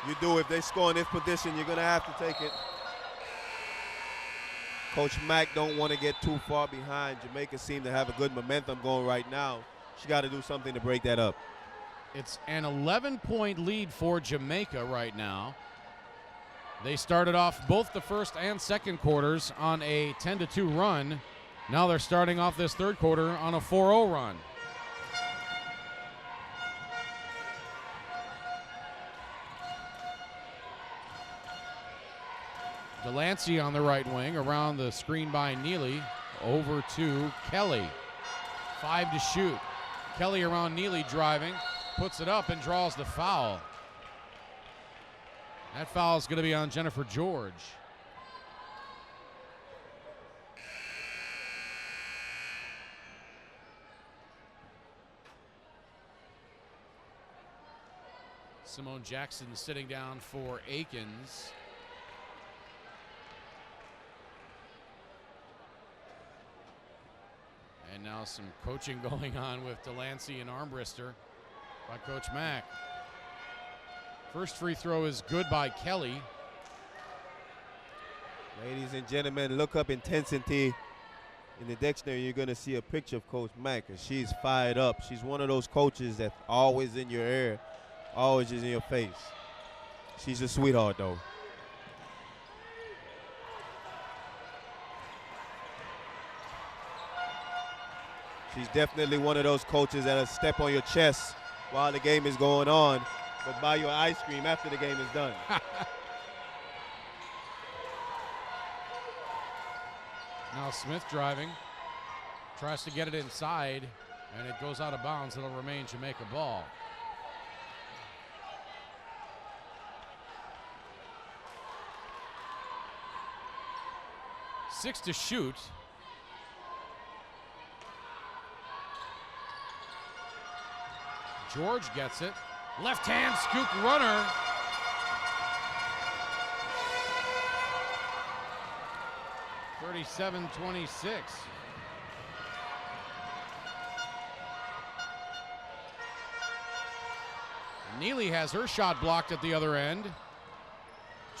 You do. If they score in this position, you're going to have to take it. Coach Mack don't want to get too far behind. Jamaica seem to have a good momentum going right now. She got to do something to break that up. It's an 11-point lead for Jamaica right now. They started off both the first and second quarters on a 10-2 run. Now they're starting off this third quarter on a 4-0 run. Delancey on the right wing, around the screen by Neely, over to Kelly. 5 to shoot. Kelly around Neely driving, puts it up and draws the foul. That foul is going to be on Jennifer George. Simone Jackson sitting down for Akins. And now some coaching going on with Delancey and Armbrister by Coach Mack. First free throw is good by Kelly. Ladies and gentlemen, look up intensity. In the dictionary, you're going to see a picture of Coach Mack, and she's fired up. She's one of those coaches that's always in your ear, always is in your face. She's a sweetheart, though. She's definitely one of those coaches that'll step on your chest while the game is going on, but buy you an ice cream after the game is done. Now Smith driving, tries to get it inside, and it goes out of bounds. It'll remain Jamaica ball. Six to shoot. George gets it. Left hand scoop runner. (37-26). Neely has her shot blocked at the other end.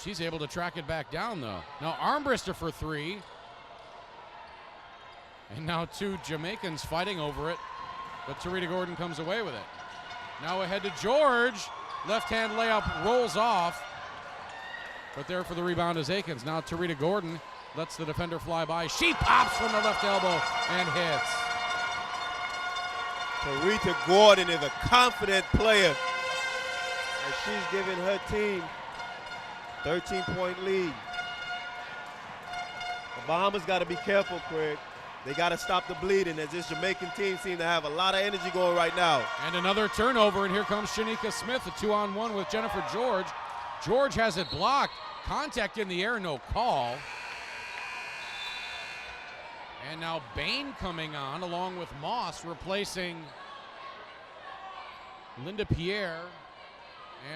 She's able to track it back down, though. Now Armbrister for three. And now two Jamaicans fighting over it, but Tarita Gordon comes away with it. Now ahead to George. Left-hand layup rolls off. But there for the rebound is Akins. Now Tarita Gordon lets the defender fly by. She pops from the left elbow and hits. Tarita Gordon is a confident player, and she's giving her team 13-point lead. The Bahamas got to be careful, Craig. They got to stop the bleeding, as this Jamaican team seems to have a lot of energy going right now. And another turnover, and here comes Shanika Smith, a 2-on-1 with Jennifer George. George has it blocked. Contact in the air, no call. And now Bain coming on, along with Moss, replacing Linda Pierre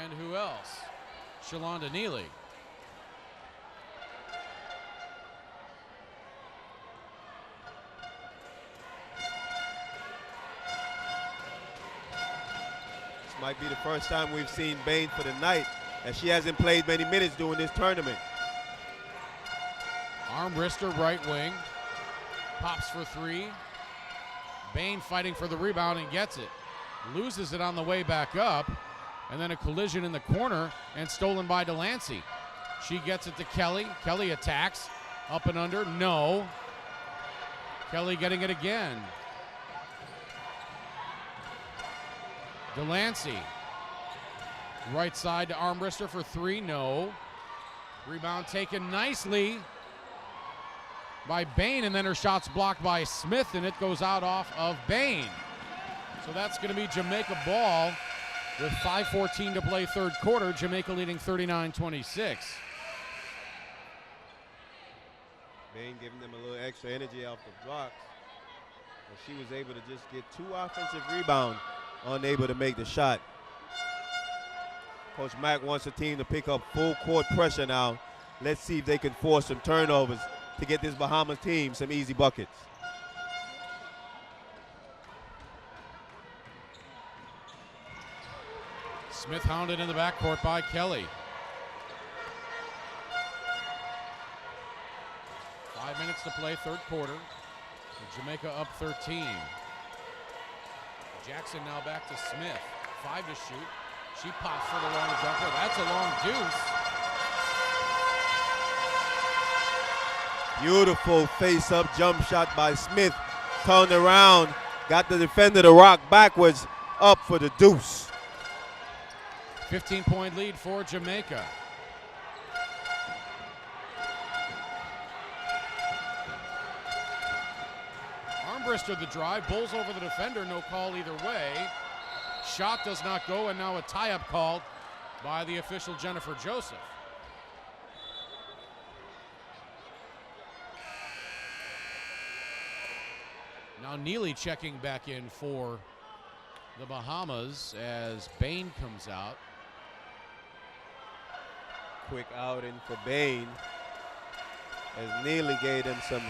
and who else? Shalonda Neely. Might be the first time we've seen Bain for the night, as she hasn't played many minutes during this tournament. Armbrister, right wing. Pops for three. Bain fighting for the rebound and gets it. Loses it on the way back up. And then a collision in the corner and stolen by Delancey. She gets it to Kelly. Kelly attacks. Up and under. No. Kelly getting it again. Delancey, right side to Armbrister for three, no. Rebound taken nicely by Bain, and then her shot's blocked by Smith, and it goes out off of Bain. So that's going to be Jamaica ball with 5:14 to play third quarter. Jamaica leading 39-26. Bain giving them a little extra energy off the blocks. And she was able to just get two offensive rebounds. Unable to make the shot. Coach Mack wants the team to pick up full court pressure now. Let's see if they can force some turnovers to get this Bahamas team some easy buckets. Smith hounded in the backcourt by Kelly. 5 minutes to play, third quarter. Jamaica up 13. Jackson now back to Smith. 5 to shoot. She pops for the long jumper. That's a long deuce. Beautiful face-up jump shot by Smith. Turned around, got the defender to rock backwards, up for the deuce. 15-point lead for Jamaica. Armbrister the drive, bowls over the defender, no call either way. Shot does not go, and now a tie-up called by the official Jennifer Joseph. Now Neely checking back in for the Bahamas as Bain comes out. Quick outing for Bain as Neely gave them some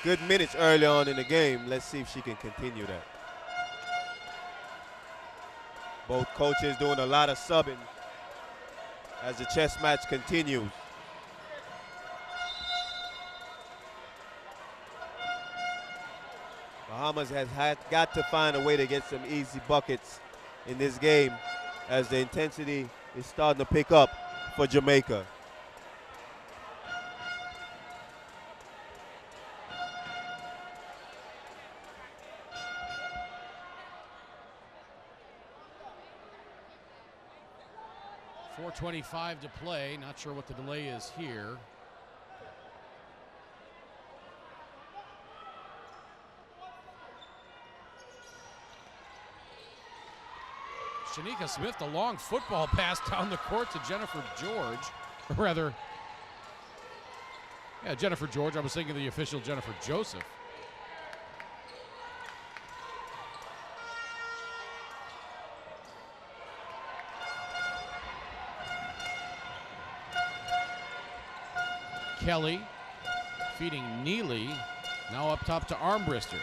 good minutes early on in the game. Let's see if she can continue that. Both coaches doing a lot of subbing as the chess match continues. Bahamas has got to find a way to get some easy buckets in this game as the intensity is starting to pick up for Jamaica. .425 to play. Not sure what the delay is here. Shanika Smith, the long football pass down the court to Jennifer George. Or rather, yeah, Jennifer George. I was thinking the official Jennifer Joseph. Kelly feeding Neely, now up top to Armbrister.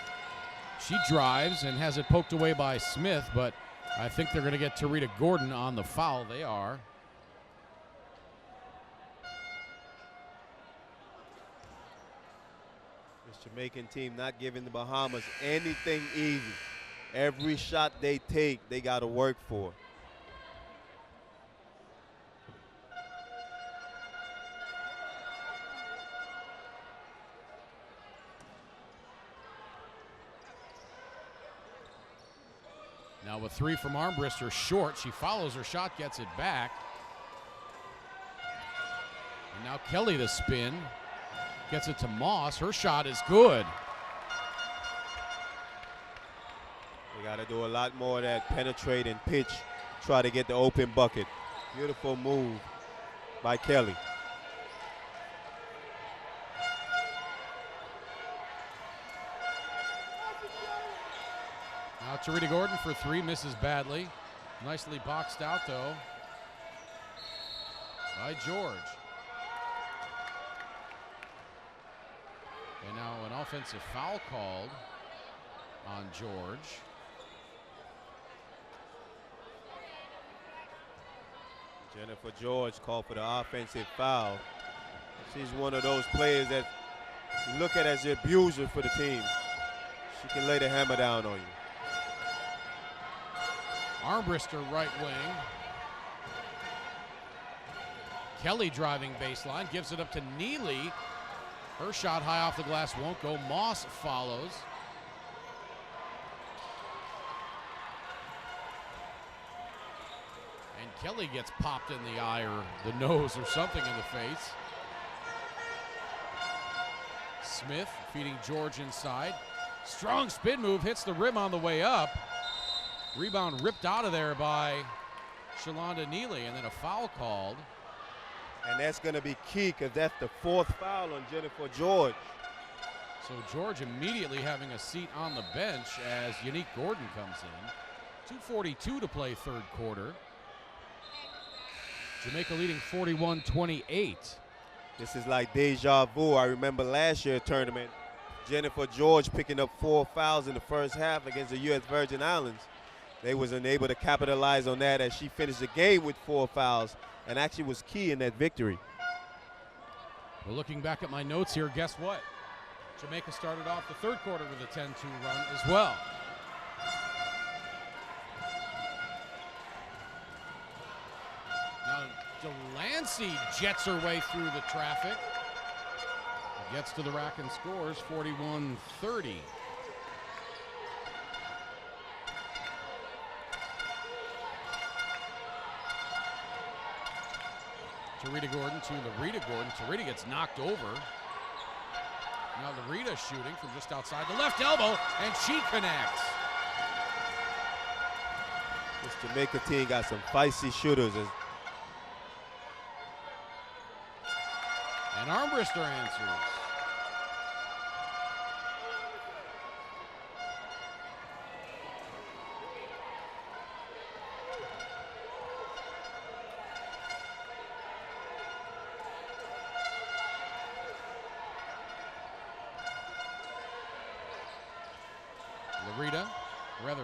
She drives and has it poked away by Smith, but I think they're going to get Tarita Gordon on the foul. They are. This Jamaican team not giving the Bahamas anything easy. Every shot they take, they got to work for. Now a three from Armbrister, short. She follows her shot, gets it back. And now Kelly the spin. Gets it to Moss. Her shot is good. They got to do a lot more of that penetrate and pitch, try to get the open bucket. Beautiful move by Kelly. Now Tarita Gordon for three, misses badly. Nicely boxed out though by George. And now an offensive foul called on George. Jennifer George called for the offensive foul. She's one of those players that you look at as the abuser for the team. She can lay the hammer down on you. Armbrister right wing. Kelly driving baseline, gives it up to Neely. Her shot high off the glass won't go. Moss follows. And Kelly gets popped in the eye or the nose or something in the face. Smith feeding George inside. Strong spin move, hits the rim on the way up. Rebound ripped out of there by Shalonda Neely, and then a foul called. And that's going to be key because that's the fourth foul on Jennifer George. So George immediately having a seat on the bench as Unique Gordon comes in. 2:42 to play third quarter. Jamaica leading 41-28. This is like deja vu. I remember last year's tournament, Jennifer George picking up 4 fouls in the first half against the U.S. Virgin Islands. They was unable to capitalize on that as she finished the game with 4 fouls and actually was key in that victory. Well, looking back at my notes here, guess what? Jamaica started off the third quarter with a 10-2 run as well. Now, Delancey jets her way through the traffic. Gets to the rack and scores 41-30. Tarita Gordon to Larita Gordon. Tarita gets knocked over. Now Larita shooting from just outside the left elbow, and she connects. This Jamaica team got some feisty shooters. And Armbruster answers.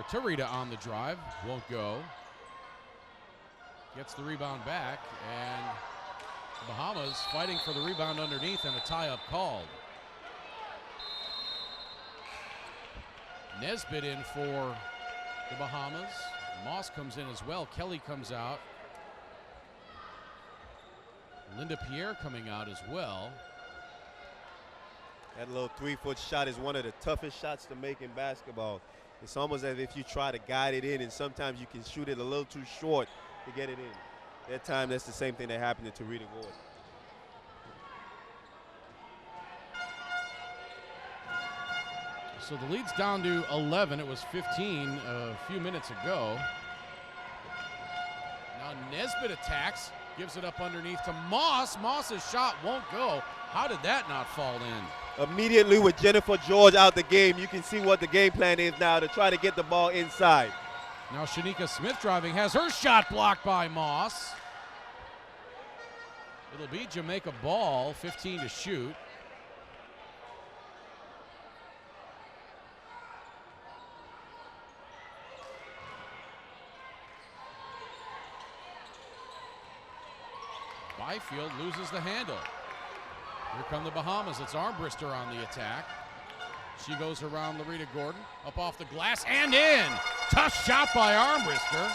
Tarita on the drive, won't go. Gets the rebound back, and the Bahamas fighting for the rebound underneath, and a tie-up called. Nesbitt in for the Bahamas. Moss comes in as well. Kelly comes out. Linda Pierre coming out as well. That little 3-foot shot is one of the toughest shots to make in basketball. It's almost as if you try to guide it in, and sometimes you can shoot it a little too short to get it in. That time, that's the same thing that happened to Tarita Gordon. So the lead's down to 11. It was 15 a few minutes ago. Now Nesbitt attacks, gives it up underneath to Moss. Moss's shot won't go. How did that not fall in? Immediately with Jennifer George out the game, you can see what the game plan is now to try to get the ball inside. Now Shanika Smith driving, has her shot blocked by Moss. It'll be Jamaica ball, 15 to shoot. Byfield loses the handle. Here come the Bahamas. It's Armbruster on the attack. She goes around Larita Gordon, up off the glass and in. Tough shot by Armbruster.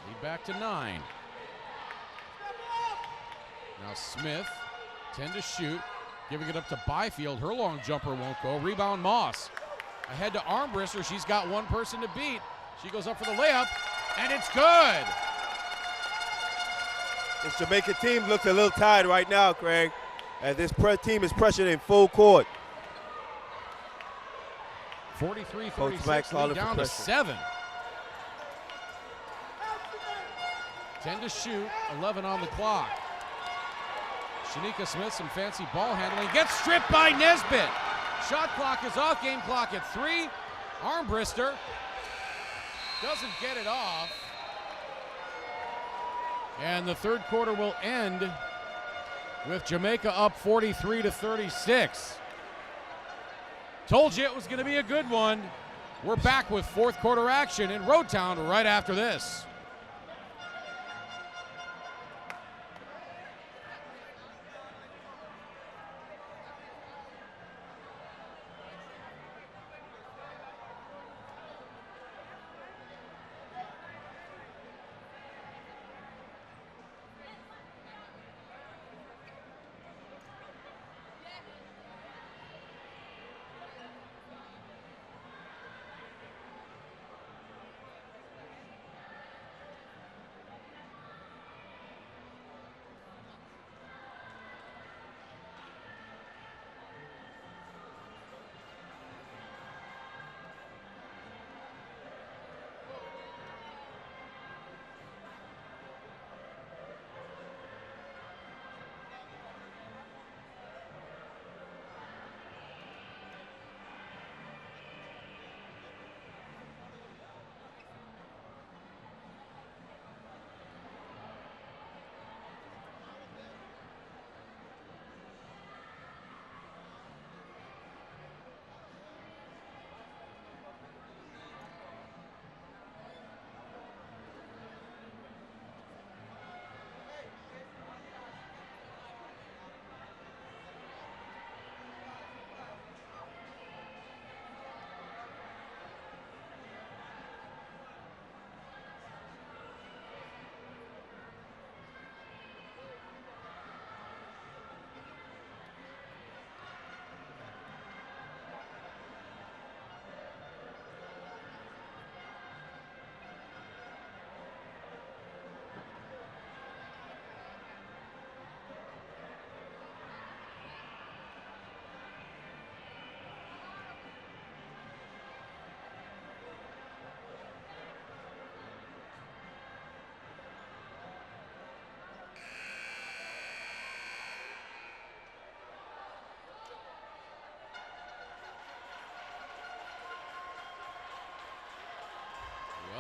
Lead back to 9. Now Smith, 10 to shoot, giving it up to Byfield. Her long jumper won't go. Rebound Moss. Ahead to Armbruster. She's got one person to beat. She goes up for the layup, and it's good. This Jamaica team looks a little tired right now, Craig, as this team is pressured in full court. 43-36, lead down to 7. 10 to shoot, 11 on the clock. Shanika Smith, some fancy ball handling, gets stripped by Nesbitt. Shot clock is off, game clock at 3. Armbruster doesn't get it off. And the third quarter will end with Jamaica up 43-36. Told you it was going to be a good one. We're back with fourth quarter action in Road Town right after this.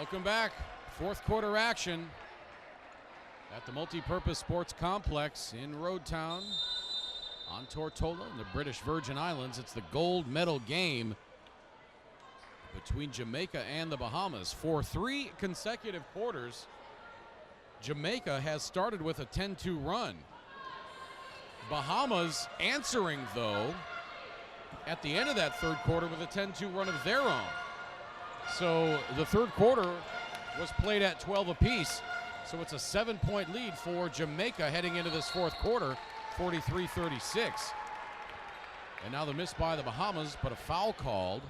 Welcome back. Fourth quarter action at the Multipurpose Sports Complex in Road Town on Tortola in the British Virgin Islands. It's the gold medal game between Jamaica and the Bahamas. For 3 consecutive quarters, Jamaica has started with a 10-2 run. Bahamas answering, though, at the end of that third quarter with a 10-2 run of their own. So the third quarter was played at 12 apiece. So it's a 7-point lead for Jamaica heading into this fourth quarter, 43-36. And now the miss by the Bahamas, but a foul called.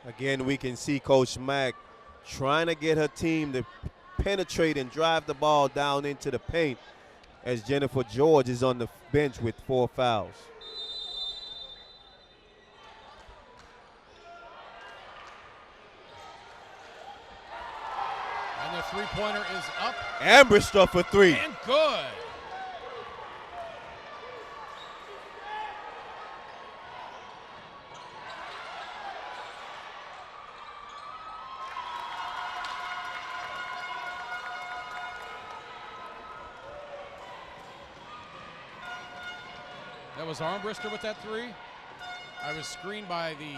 Again, we can see Coach Mack trying to get her team to penetrate and drive the ball down into the paint as Jennifer George is on the bench with 4 fouls. And the three-pointer is up. Ambrister for 3. And good. That was Armbruster with that 3. I was screened by the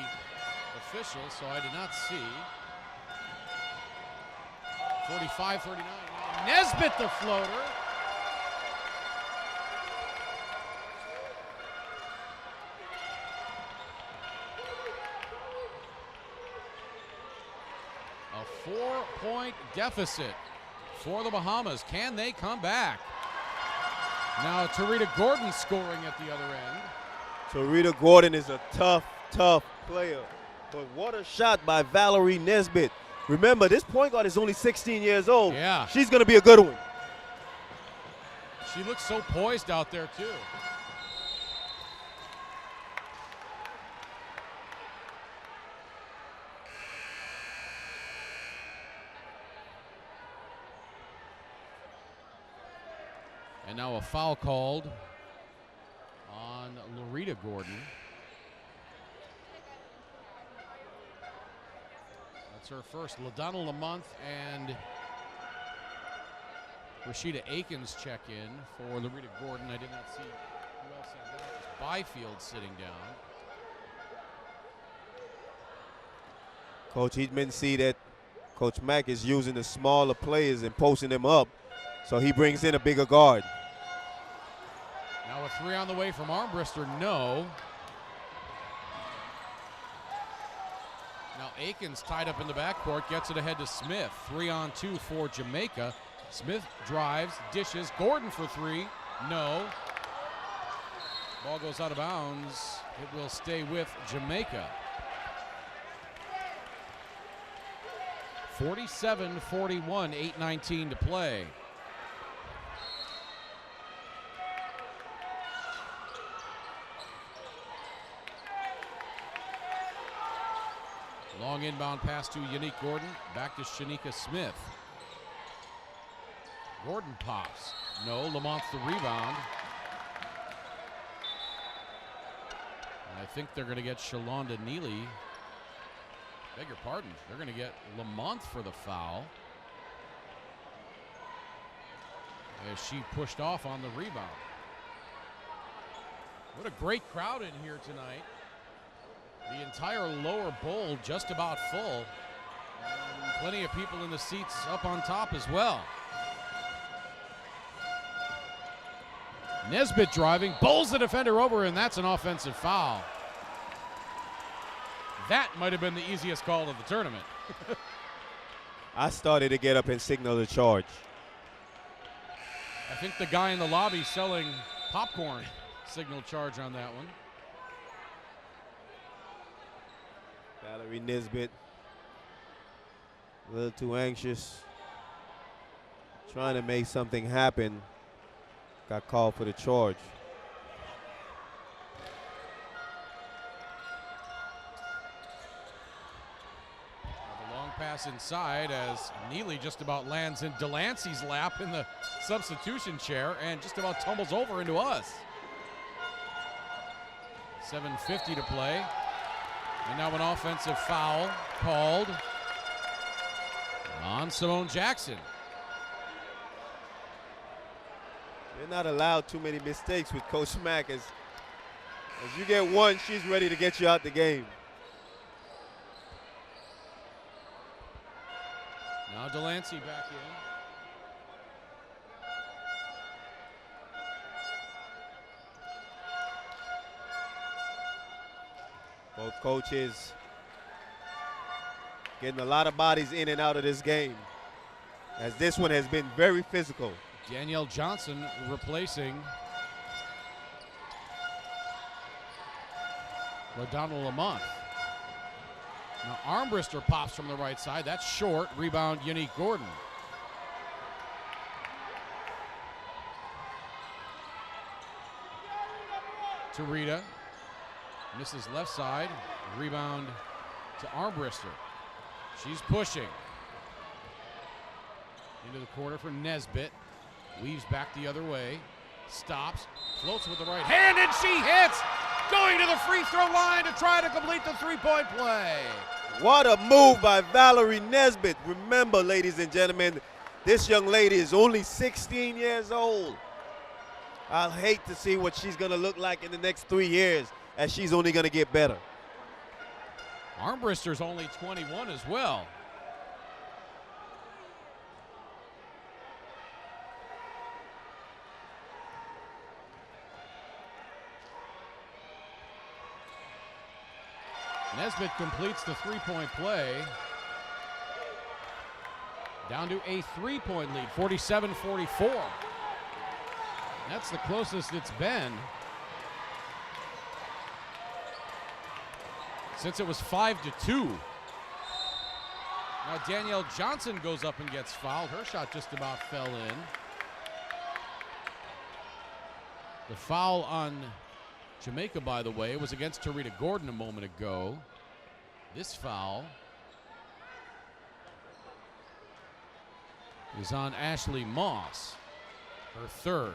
official, so I did not see. 45-39. Nesbitt the floater. A 4-point deficit for the Bahamas. Can they come back? Now Tarita Gordon scoring at the other end. Tarita Gordon is a tough player. But what a shot by Valerie Nesbitt. Remember, this point guard is only 16 years old. Yeah. She's going to be a good one. She looks so poised out there, too. And now a foul called on Loretta Gordon. That's her first. LaDonna Lamont and Rashida Akins check in for Loretta Gordon. I did not see who else sat down. It was Byfield sitting down. Coach Heatman see that Coach Mack is using the smaller players and posting them up, so he brings in a bigger guard. Now a 3 on the way from Armbruster, no. Now Akins tied up in the backcourt, gets it ahead to Smith. 3-on-2 for Jamaica. Smith drives, dishes, Gordon for 3, no. Ball goes out of bounds. It will stay with Jamaica. 47-41, 8:19 to play. Long inbound pass to Unique Gordon. Back to Shanika Smith. Gordon pops. No, Lamont's the rebound. And I think they're going to get Shalonda Neely. Beg your pardon. They're going to get Lamont for the foul. As she pushed off on the rebound. What a great crowd in here tonight. The entire lower bowl just about full. And plenty of people in the seats up on top as well. Nesbitt driving, bowls the defender over, and that's an offensive foul. That might have been the easiest call of the tournament. I started to get up and signal the charge. I think the guy in the lobby selling popcorn signaled charge on that one. Valerie Nesbitt, a little too anxious, trying to make something happen. Got called for the charge. The long pass inside as Neely just about lands in Delancey's lap in the substitution chair and just about tumbles over into us. 7:50 to play. And now an offensive foul called On Simone Jackson. They're not allowed too many mistakes with Coach Mack. As you get one, she's ready to get you out the game. Now Delancey back in. Both coaches getting a lot of bodies in and out of this game, as this one has been very physical. Danielle Johnson replacing LaDonna Lamont. Now Armbruster pops from the right side. That's short. Rebound, Unique Gordon. To Rita. Misses left side. Rebound to Armbruster. She's pushing. Into the corner for Nesbitt. Weaves back the other way. Stops. Floats with the right hand, and she hits! Going to the free throw line to try to complete the three-point play. What a move by Valerie Nesbitt. Remember, ladies and gentlemen, this young lady is only 16 years old. I'll hate to see what she's going to look like in the next 3 years, as she's only going to get better. Armbruster's only 21 as well. Nesbitt completes the three-point play. Down to a three-point lead, 47-44. That's the closest it's been since it was 5-2. Now Danielle Johnson goes up and gets fouled. Her shot just about fell in. The foul on Jamaica, by the way, was against Tarita Gordon a moment ago. This foul is on Ashley Moss, her third.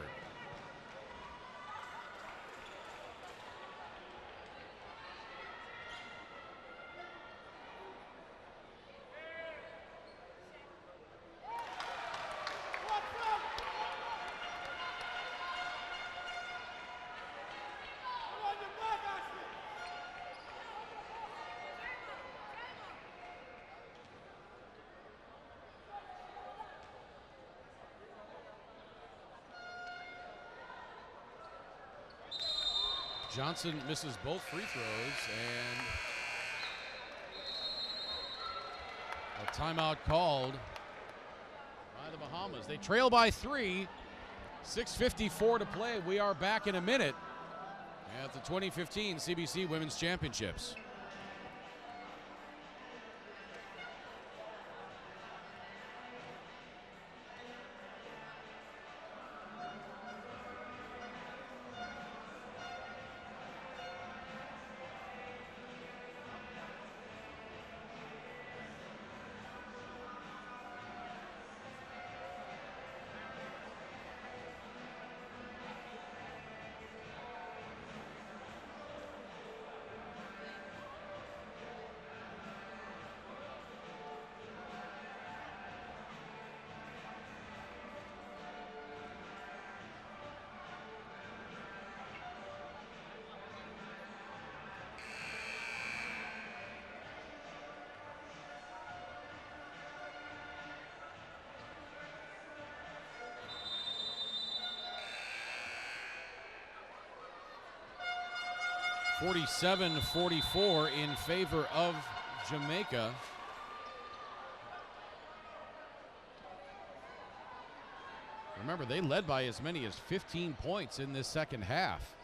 Johnson misses both free throws, and a timeout called by the Bahamas. They trail by 3, 6:54 to play. We are back in a minute at the 2015 CBC Women's Championships. (47-44) in favor of Jamaica. Remember, they led by as many as 15 points in this second half.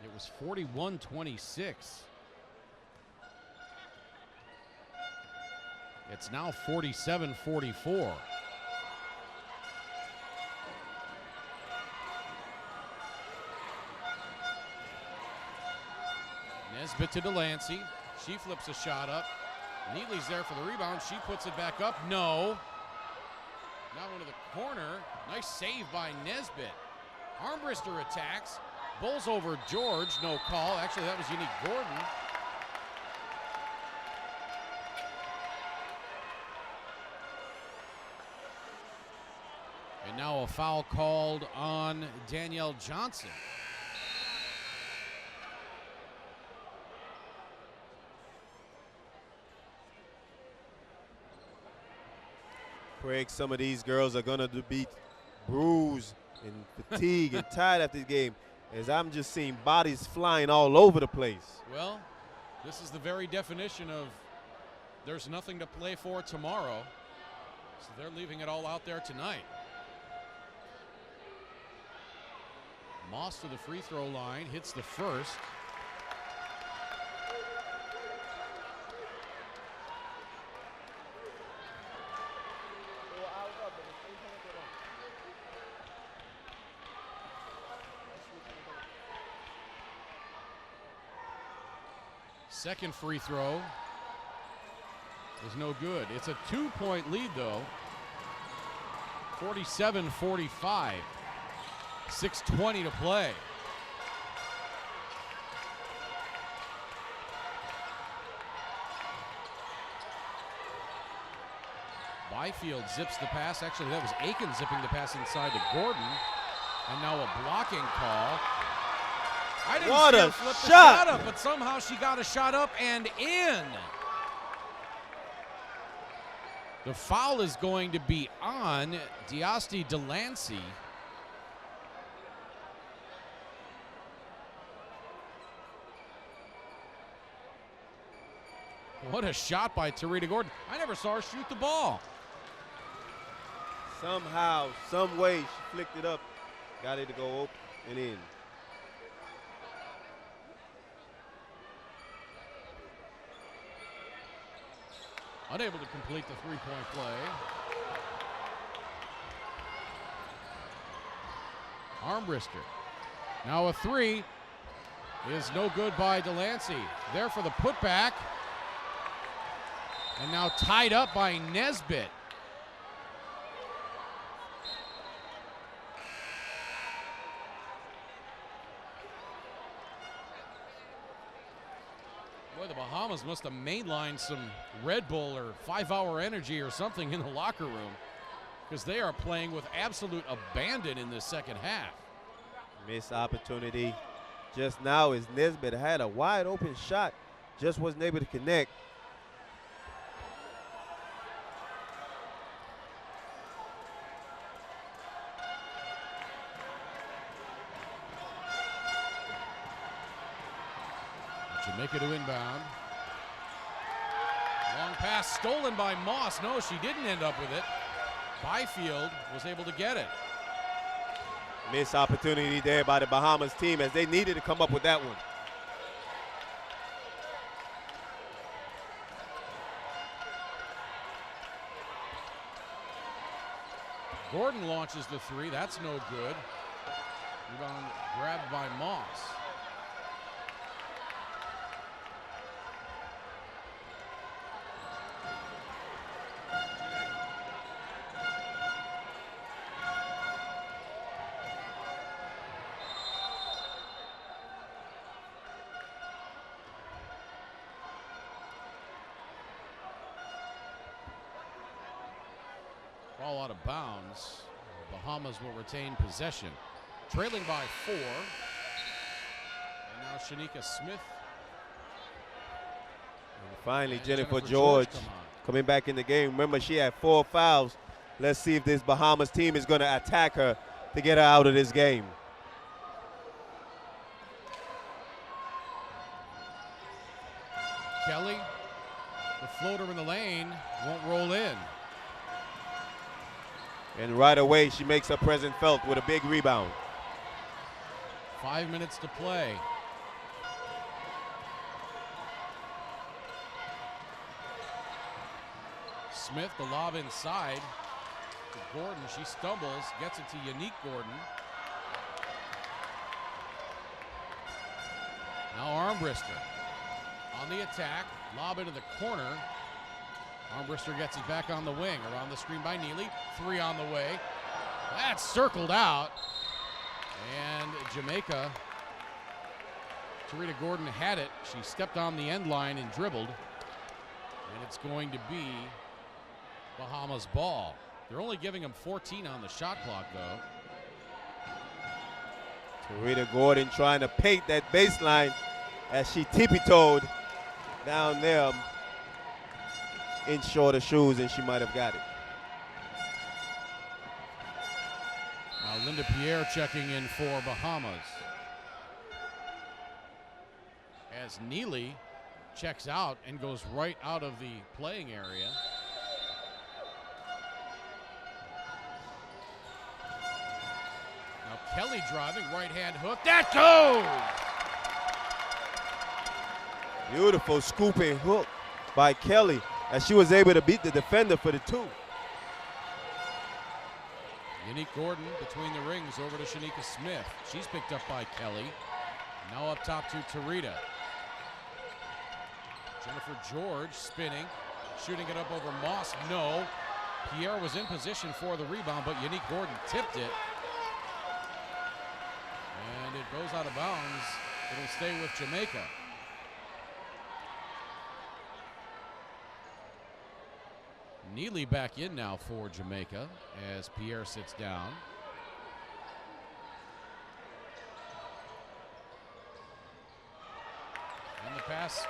It was 41-26. It's now 47-44. Nesbitt to Delancey. She flips a shot up. Neatley's there for the rebound. She puts it back up. No. Now into the corner. Nice save by Nesbitt. Armbruster attacks. Bowls over George. No call. Actually, that was Unique Gordon. And now a foul called on Danielle Johnson. Craig, some of these girls are going to be bruised and fatigued and tired after this game, as I'm just seeing bodies flying all over the place. Well, this is the very definition of there's nothing to play for tomorrow, so they're leaving it all out there tonight. Moss to the free throw line, hits the first. Second free throw is no good. It's a 2-point lead, though. 47-45. 6:20 to play. Byfield zips the pass. Actually, that was Aiken zipping the pass inside to Gordon. And now a blocking call. I didn't what see a her flip the shot. shot up, but somehow she got a shot up and in. The foul is going to be on Diasti Delancey. What a shot by Tarita Gordon. I never saw her shoot the ball. Somehow, some way, she flicked it up, got it to go open and in. Unable to complete the three-point play. Armbrister. Now a three is no good by Delancey. There for the putback. And now tied up by Nesbitt. Boy, the Bahamas must have mainlined some Red Bull or 5-Hour Energy or something in the locker room, because they are playing with absolute abandon in this second half. Missed opportunity just now as Nesbitt had a wide open shot, just wasn't able to connect. Jamaica to inbound. Long pass stolen by Moss. No, she didn't end up with it. Byfield was able to get it. Missed opportunity there by the Bahamas team, as they needed to come up with that one. Gordon launches the three. That's no good. Rebound grabbed by Moss. Ball out of bounds. The Bahamas will retain possession. Trailing by 4. And now Shanika Smith. And finally, Jennifer George coming back in the game. Remember, she had 4 fouls. Let's see if this Bahamas team is going to attack her to get her out of this game. Kelly, the floater in the lane, won't roll in. And right away, she makes her presence felt with a big rebound. 5 minutes to play. Smith, the lob inside to Gordon. She stumbles, gets it to Yannick Gordon. Now Armbrister on the attack. Lob into the corner. Armbrister gets it back on the wing. Around the screen by Neely. 3 on the way. That's circled out. And Jamaica, Tarita Gordon had it. She stepped on the end line and dribbled. And it's going to be Bahamas ball. They're only giving him 14 on the shot clock, though. Tarita Gordon trying to paint that baseline as she tippy-toed down there in shorter shoes, and she might have got it. Now Linda Pierre checking in for Bahamas. As Neely checks out and goes right out of the playing area. Now Kelly driving, right hand hook, that goes! Beautiful scooping hook by Kelly as she was able to beat the defender for the two. Unique Gordon between the rings over to Shanika Smith. She's picked up by Kelly. Now up top to Tarita. Jennifer George spinning, shooting it up over Moss. No. Pierre was in position for the rebound, but Unique Gordon tipped it. And it goes out of bounds. It'll stay with Jamaica. Neely back in now for Jamaica as Pierre sits down. And the pass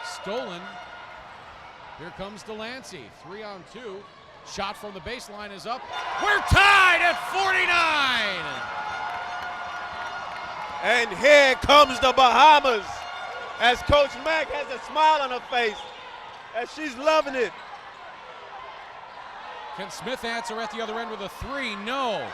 stolen. Here comes Delancey, 3-on-2. Shot from the baseline is up. We're tied at 49! And here comes the Bahamas as Coach Mack has a smile on her face as she's loving it. Can Smith answer at the other end with a three? No.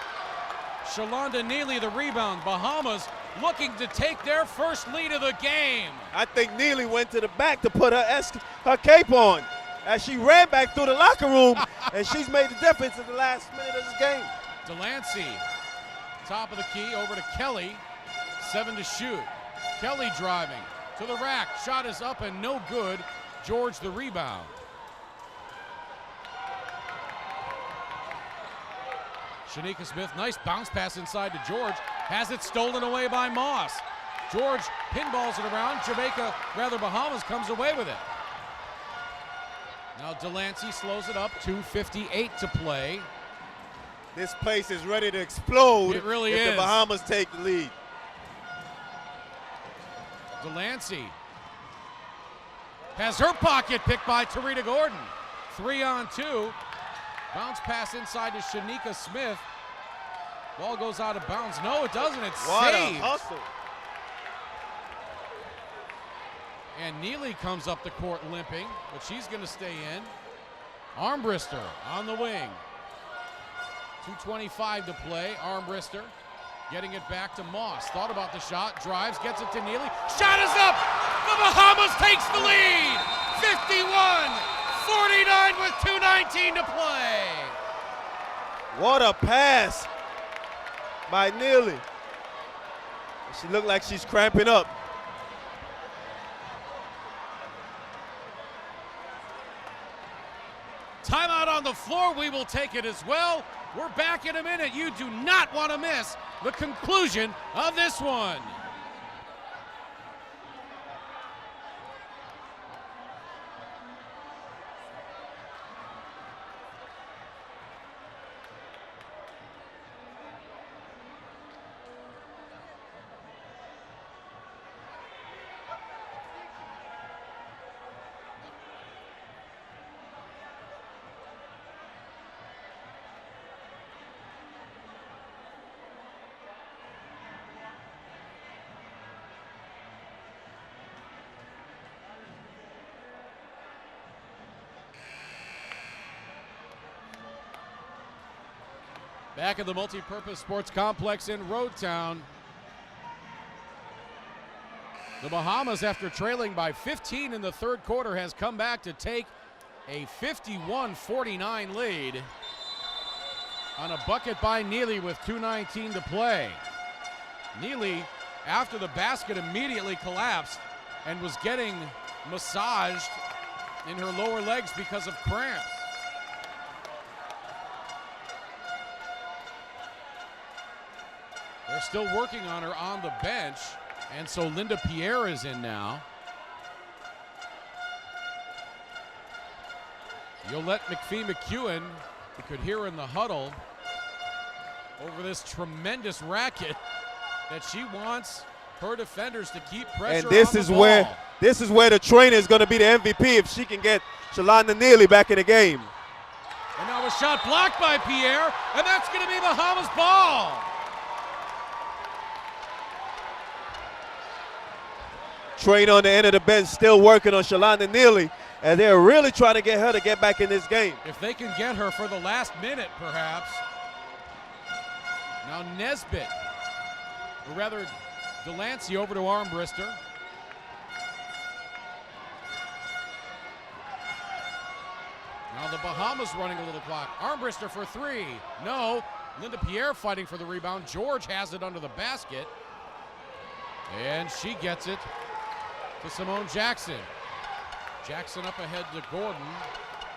Shalonda Neely the rebound. Bahamas looking to take their first lead of the game. I think Neely went to the back to put her cape on as she ran back through the locker room, and she's made the difference in the last minute of this game. Delancey, top of the key, over to Kelly. 7 to shoot. Kelly driving to the rack. Shot is up and no good. George the rebound. Shanika Smith, nice bounce pass inside to George. Has it stolen away by Moss. George pinballs it around. Bahamas comes away with it. Now Delancey slows it up. 2:58 to play. This place is ready to explode. It really if is. the Bahamas take the lead. Delancey has her pocket picked by Tarita Gordon. 3-on-2. Bounce pass inside to Shanika Smith. Ball goes out of bounds. No, it doesn't. It's saved. What a hustle. And Neely comes up the court limping, but she's going to stay in. Armbrister on the wing. 2:25 to play. Armbrister getting it back to Moss. Thought about the shot, drives, gets it to Neely. Shot is up! The Bahamas takes the lead! 51-49 with 2:19 to play. What a pass by Neely. She looked like she's cramping up. Timeout on the floor. We will take it as well. We're back in a minute. You do not want to miss the conclusion of this one. Back at the multi-purpose sports complex in Roadtown. The Bahamas, after trailing by 15 in the third quarter, has come back to take a 51-49 lead on a bucket by Neely with 2:19 to play. Neely, after the basket, immediately collapsed and was getting massaged in her lower legs because of cramps. They're still working on her on the bench, and so Linda Pierre is in now. Yolette McPhee-McEwen You could hear in the huddle over this tremendous racket that she wants her defenders to keep pressure And this on the is ball. where the trainer is going to be the MVP if she can get Shalonda Neely back in the game. And now a shot blocked by Pierre, and that's going to be Bahamas ball. Trainer on the end of the bench still working on Shalonda Neely, and they're really trying to get her to get back in this game. If they can get her for the last minute, perhaps. Now Nesbitt, or rather Delancey over to Armbrister. Now the Bahamas running a little clock. Armbrister for three. No. Linda Pierre fighting for the rebound. George has it under the basket. And she gets it to Simone Jackson. Jackson up ahead to Gordon.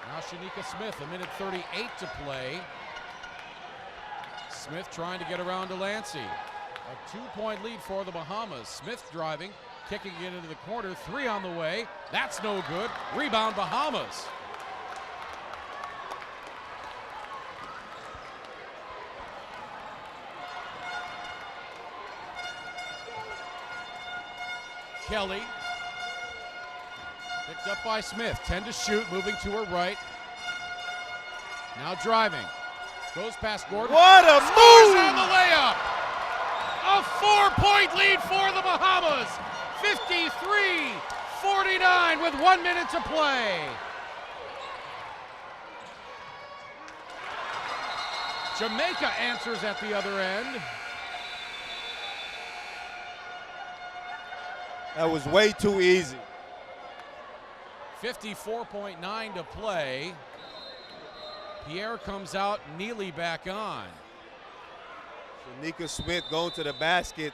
Now Shanika Smith, 1:38 to play. Smith trying to get around Delancey. A 2-point lead for the Bahamas. Smith driving, kicking it into the corner. Three on the way. That's no good. Rebound Bahamas. Kelly. Picked up by Smith. 10 to shoot, moving to her right. Now driving. Goes past Gordon. What a Scores move! on the layup. A 4-point lead for the Bahamas. 53-49 with 1 minute to play. Jamaica answers at the other end. That was way too easy. 54.9 to play. Pierre comes out, Neely back on. Shanika Smith going to the basket.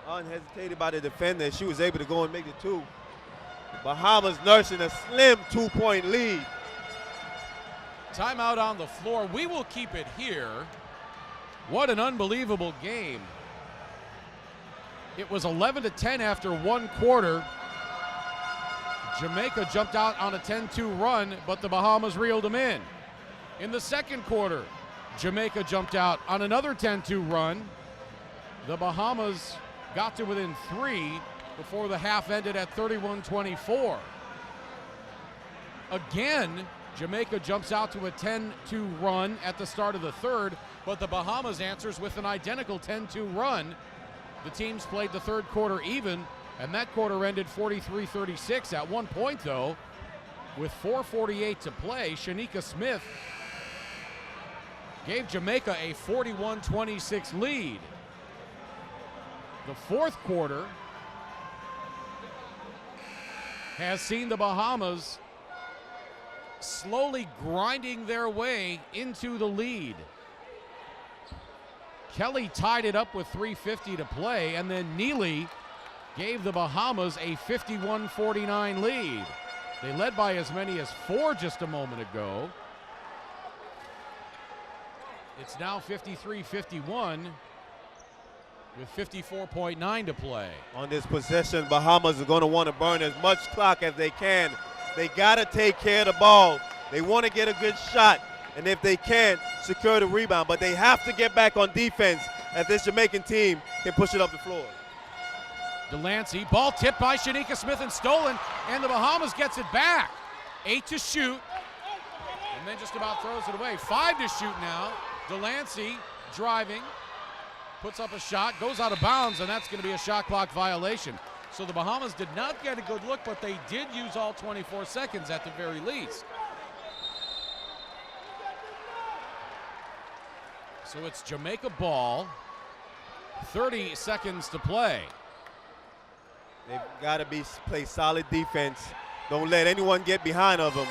Unhesitated by the defender. She was able to go and make the two. Bahamas nursing a slim 2-point lead. Timeout on the floor. We will keep it here. What an unbelievable game. It was 11-10 after one quarter. Jamaica jumped out on a 10-2 run, but the Bahamas reeled them in. In the second quarter, Jamaica jumped out on another 10-2 run. The Bahamas got to within 3 before the half ended at 31-24. Again, Jamaica jumps out to a 10-2 run at the start of the third, but the Bahamas answers with an identical 10-2 run. The teams played the third quarter even, and that quarter ended 43-36. At one point, though, with 4:48 to play, Shanika Smith gave Jamaica a 41-26 lead. The fourth quarter has seen the Bahamas slowly grinding their way into the lead. Kelly tied it up with 3:50 to play, and then Neely gave the Bahamas a 51-49 lead. They led by as many as 4 just a moment ago. It's now 53-51 with 54.9 to play. On this possession, Bahamas are going to want to burn as much clock as they can. They got to take care of the ball. They want to get a good shot, and if they can't, secure the rebound. But they have to get back on defense as this Jamaican team can push it up the floor. Delancey, ball tipped by Shanika Smith and stolen, and the Bahamas gets it back. 8 to shoot, and then just about throws it away. 5 to shoot now. Delancey driving, puts up a shot, goes out of bounds, and that's going to be a shot clock violation. So the Bahamas did not get a good look, but they did use all 24 seconds at the very least. So it's Jamaica ball, 30 seconds to play. They've got to play solid defense. Don't let anyone get behind of them.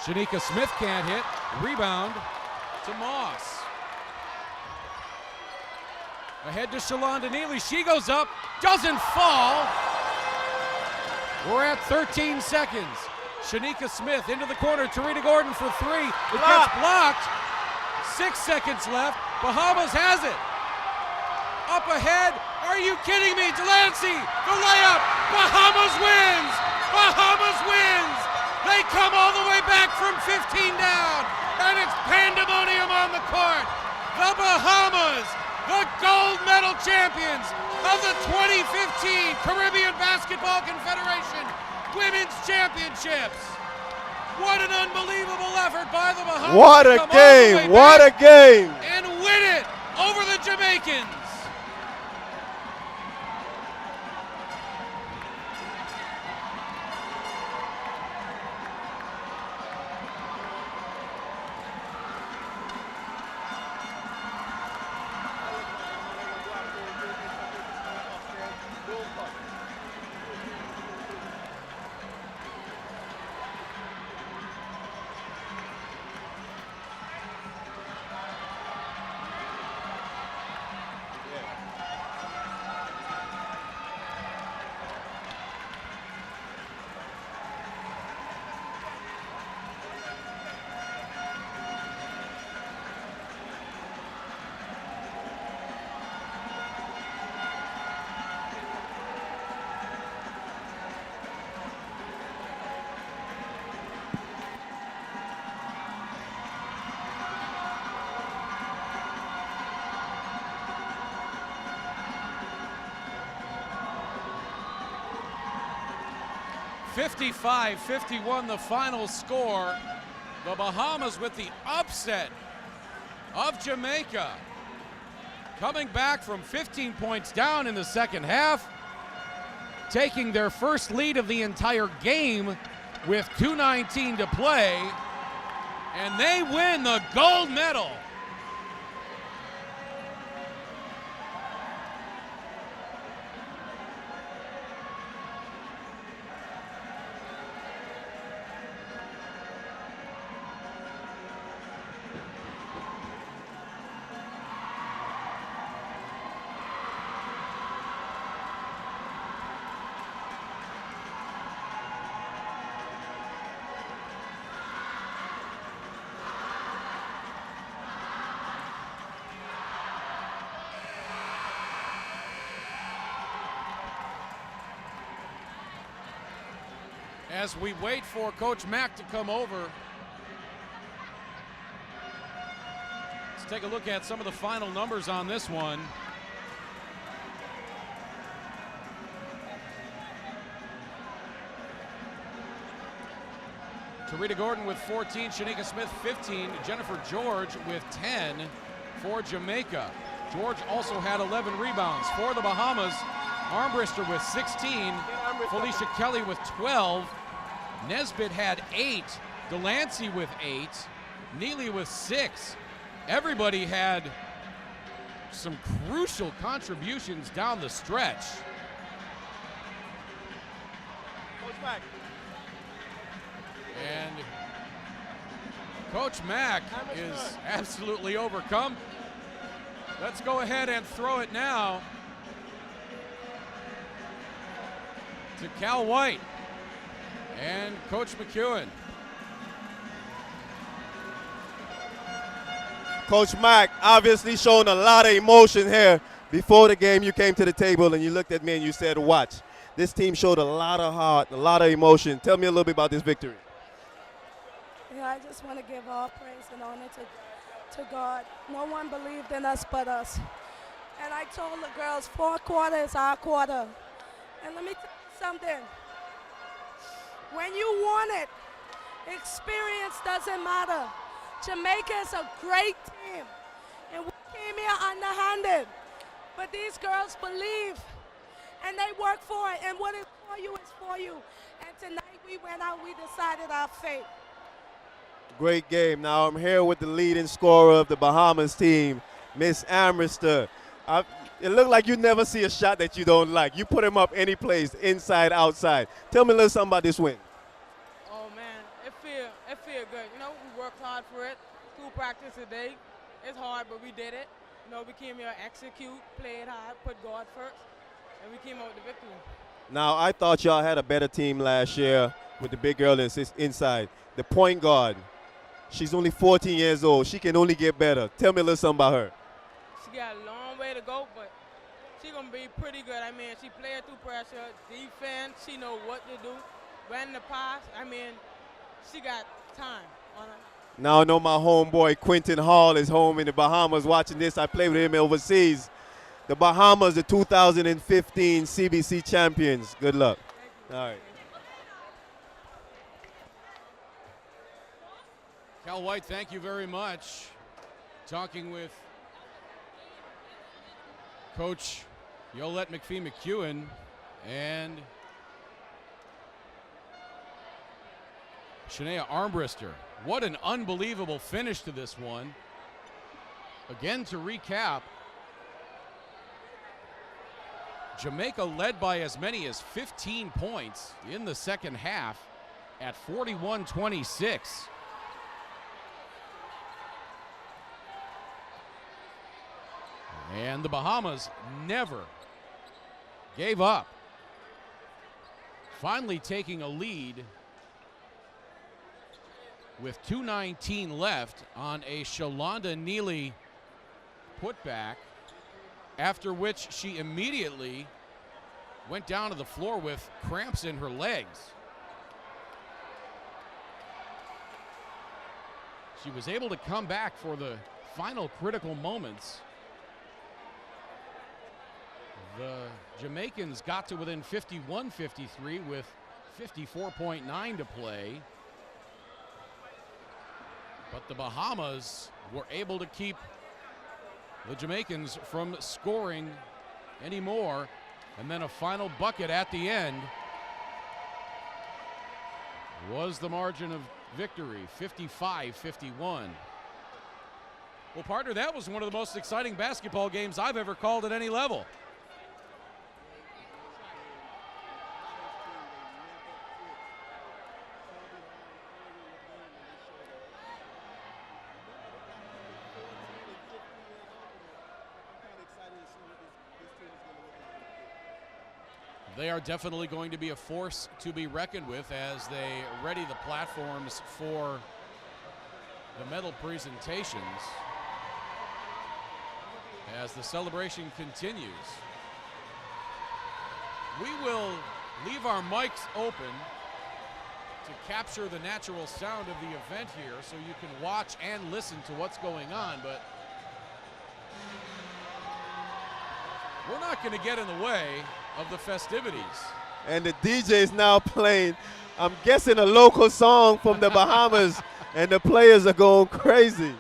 Shanika Smith can't hit. Rebound to Moss. Ahead to Shalonda Neely. She goes up, doesn't fall. We're at 13 seconds. Shanika Smith into the corner. Tarita Gordon for 3. It gets blocked. 6 seconds left. Bahamas has it. Up ahead. Are you kidding me? Delancey, the layup. Bahamas wins. Bahamas wins. They come all the way back from 15 down, and it's pandemonium on the court. The Bahamas, the gold medal champions of the 2015 Caribbean Basketball Confederation Women's Championships. What an unbelievable effort by the Bahamas. What a game, what a game. And win it over the Jamaicans. (55-51) the final score. The Bahamas with the upset of Jamaica, coming back from 15 points down in the second half, taking their first lead of the entire game with 2:19 to play, and they win the gold medal. As we wait for Coach Mack to come over, let's take a look at some of the final numbers on this one. Tarita Gordon with 14, Shanika Smith 15, Jennifer George with 10 for Jamaica. George also had 11 rebounds for the Bahamas. Armbrister with 16, Felicia Kelly with 12, Nesbitt had 8, Delancey with 8, Neely with 6. Everybody had some crucial contributions down the stretch. Coach Mack. And Coach Mack is absolutely overcome. Let's go ahead and throw it now to Cal White and Coach McEwen. Coach Mack obviously showing a lot of emotion here. Before the game, you came to the table and you looked at me and you said, watch. This team showed a lot of heart, a lot of emotion. Tell me a little bit about this victory. Yeah, I just want to give all praise and honor to God. No one believed in us but us. And I told the girls, 4 quarters, our quarter. And let me tell you something. When you want it, experience doesn't matter. Jamaica is a great team. And we came here underhanded. But these girls believe. And they work for it. And what is for you is for you. And tonight we went out, we decided our fate. Great game. Now I'm here with the leading scorer of the Bahamas team, Miss Armbrister. It looked like you never see a shot that you don't like. You put him up any place, inside, outside. Tell me a little something about this win. Oh man, it feel good. You know, we worked hard for it. School practice today. It's hard, but we did it. You know, we came here, execute, played hard, put God first, and we came out with the victory. Now I thought y'all had a better team last year with the big girl inside. The point guard. She's only 14 years old. She can only get better. Tell me a little something about her. She got a long way to go, but she's going to be pretty good. I mean, she played through pressure, defense. She know what to do. but in the past, I mean, she got time on her. Now I know my homeboy Quentin Hall is home in the Bahamas watching this. I played with him overseas. The Bahamas, the 2015 CBC champions. Good luck. All right. Cal White, thank you very much. Talking with Coach Yolette McPhee-McEwen and Shania Armbrister. What an unbelievable finish to this one. Again, to recap, Jamaica led by as many as 15 points in the second half at 41-26. And the Bahamas never gave up. Finally taking a lead with 2:19 left on a Shalonda Neely putback, after which she immediately went down to the floor with cramps in her legs. She was able to come back for the final critical moments. The Jamaicans got to within 51-53 with 54.9 to play. But the Bahamas were able to keep the Jamaicans from scoring anymore. And then a final bucket at the end was the margin of victory, 55-51. Well, partner, that was one of the most exciting basketball games I've ever called at any level. They are definitely going to be a force to be reckoned with as they ready the platforms for the medal presentations as the celebration continues. We will leave our mics open to capture the natural sound of the event here so you can watch and listen to what's going on, but we're not going to get in the way of the festivities. And the DJ is now playing, I'm guessing, a local song from the Bahamas, and the players are going crazy.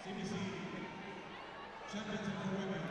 CBC Championship for Women.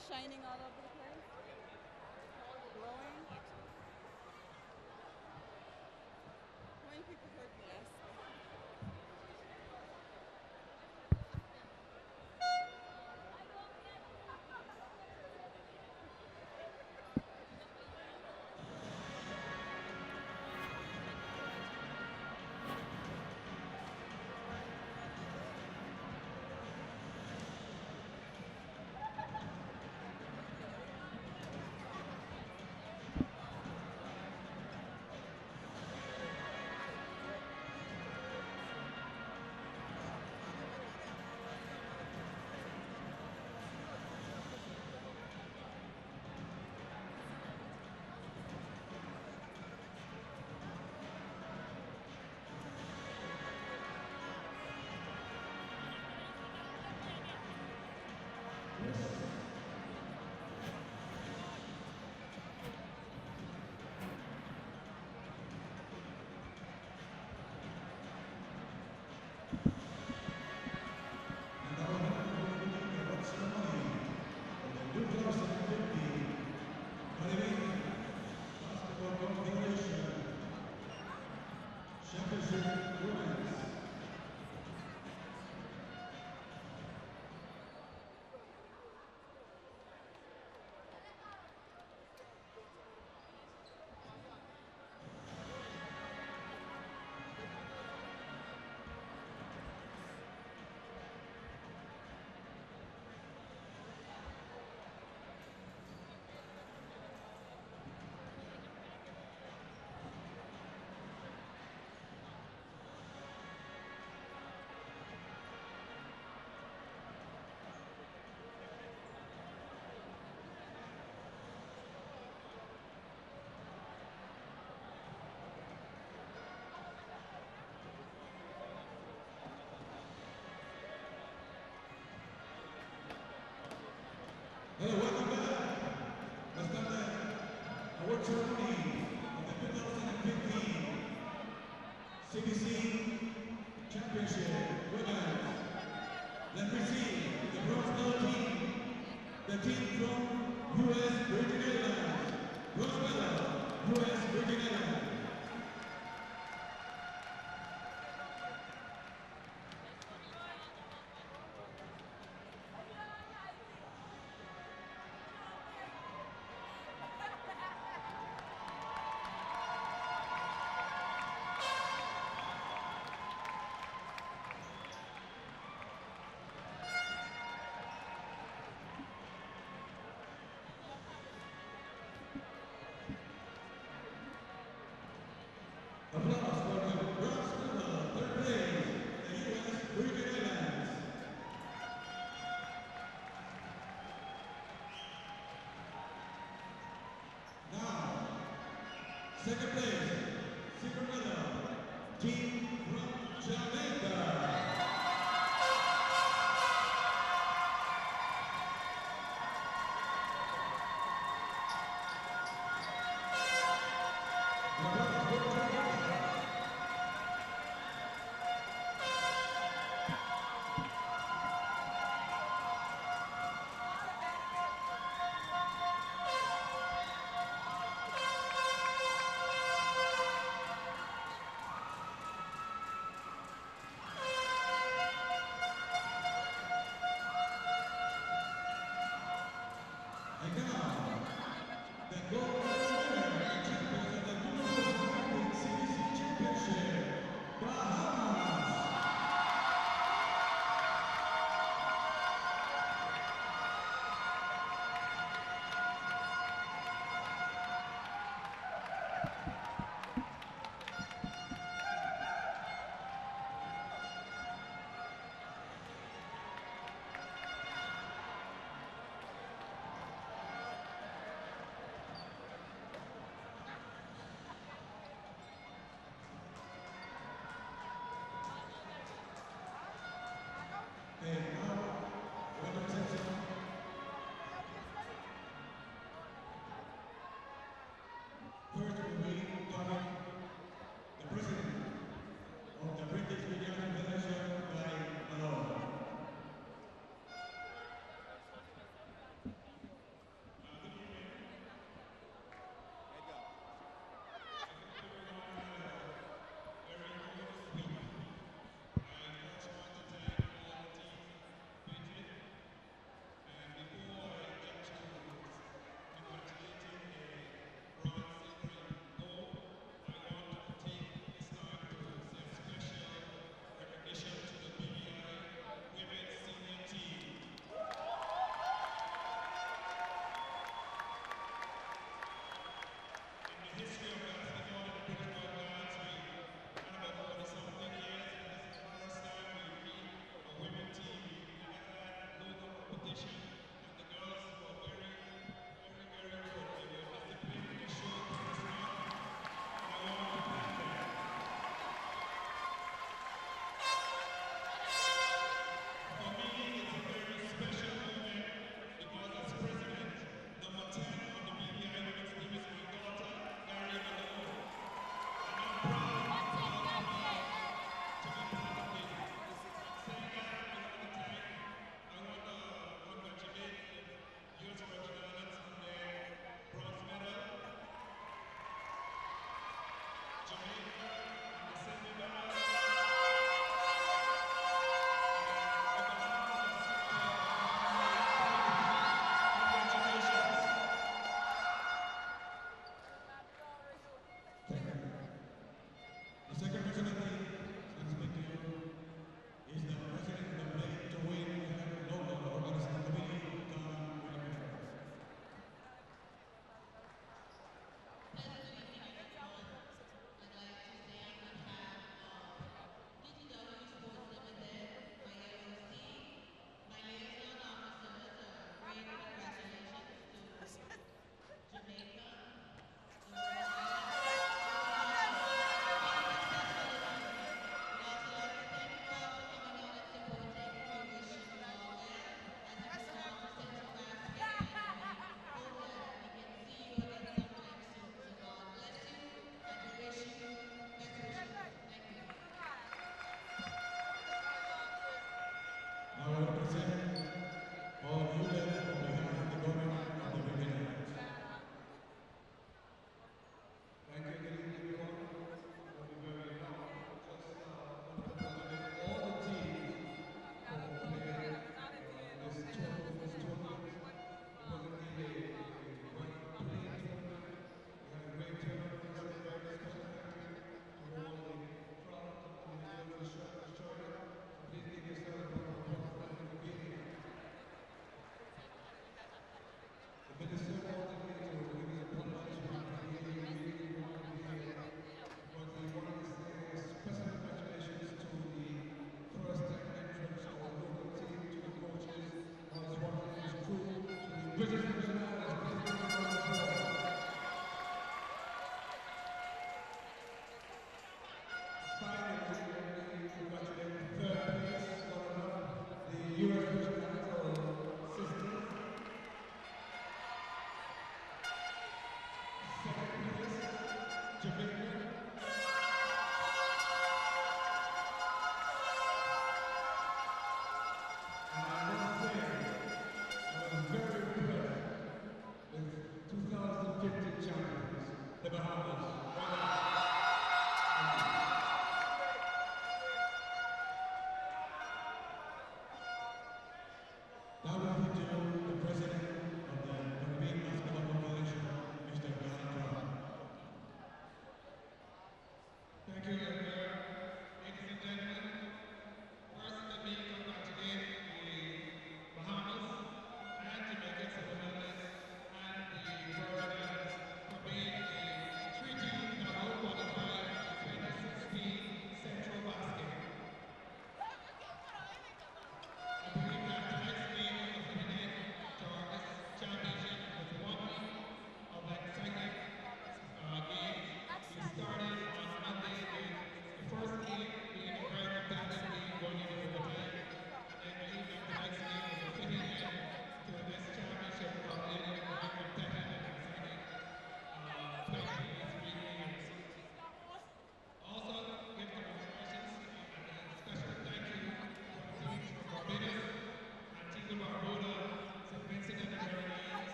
just shining all over the place? Glowing? How many people heard me ask that? Hey, welcome back. Let's come back. Our ceremony of the 2015 CBC Championship Women's. Let me see the bronze medal team. The team from U.S. Virgin Islands. Bronze medal, U.S. Virgin Islands.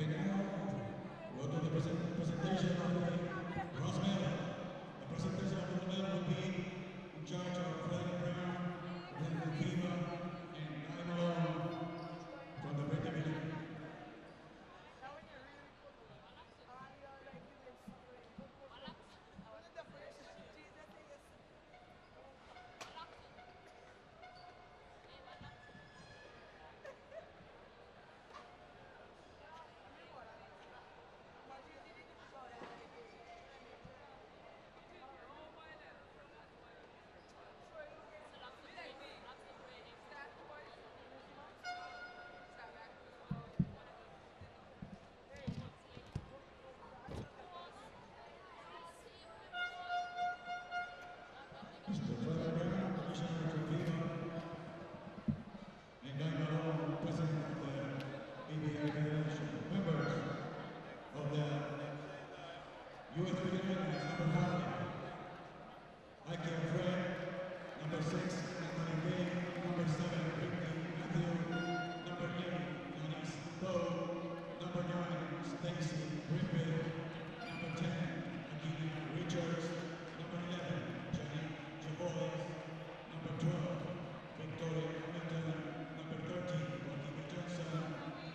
Okay, now we'll do the presentation of the bronze medal. The presentation of the medal will be in charge of Fred Brown, representing FIBA, and Guy Malone from the Red Division. Mr. Fred Brown, Commissioner to FIBA, and Guy Malone, President of the PBA Federation. Members of the U.S. Federation, number 5, Ike and Fred, number 6, Anthony Gay, number 7, Ricky Matthew, number 8, Yanis Poe, number 9, Stacy Greenfield, number 10, Agina Richards, number 11, Jenny Javois, number 12, Victoria Hamilton, number 13, Wakimi Johnson,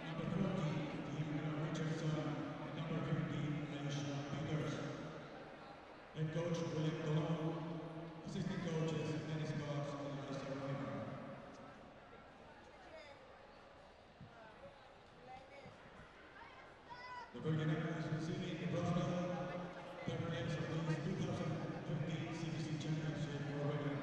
number 14, Deanna Richardson, and number 15, Alicia Peters. Head coach William Dolon, assistant coaches Dennis Cox and Larissa Weber. The Virgin Islands is receiving the bronze medal, third place of this 2015 CBC Championship for women.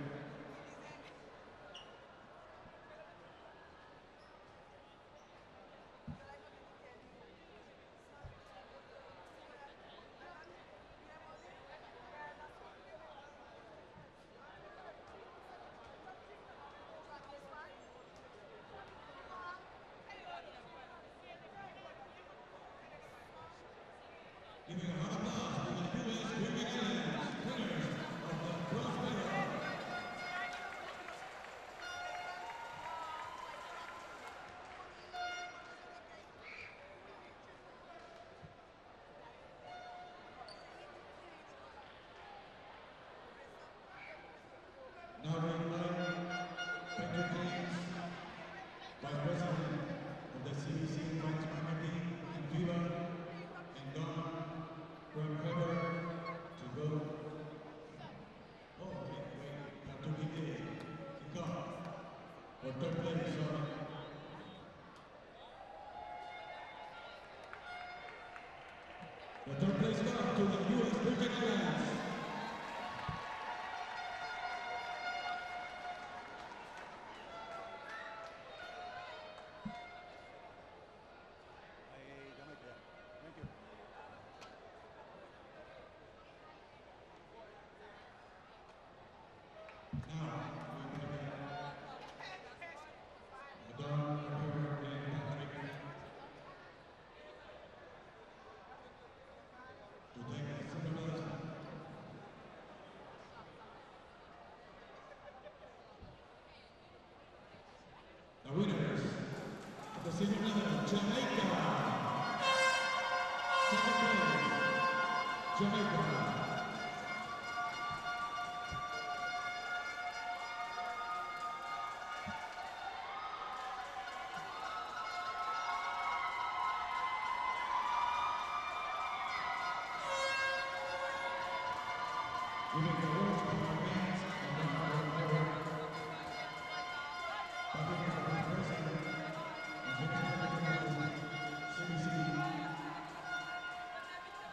Giving a round of applause to the U.S. Virgin Islands, winners of the bronze medal. Now we invite Patrick Haynes, Vice President of the CBC Rights Marketing and FIBA, and Don from Weber to go. Oh, wait, have to be there. Kick off for third place, sorry. The third place goes to the U.S. Virgin Islands. Jamaica. Thank you. Now, we will get Don, Weber, and Patrick to take the silver medal. The winners of the silver medal, Jamaica. Second place, Jamaica. Giving the awards to our fans and the Weber. Patrick is the vice president and CBC.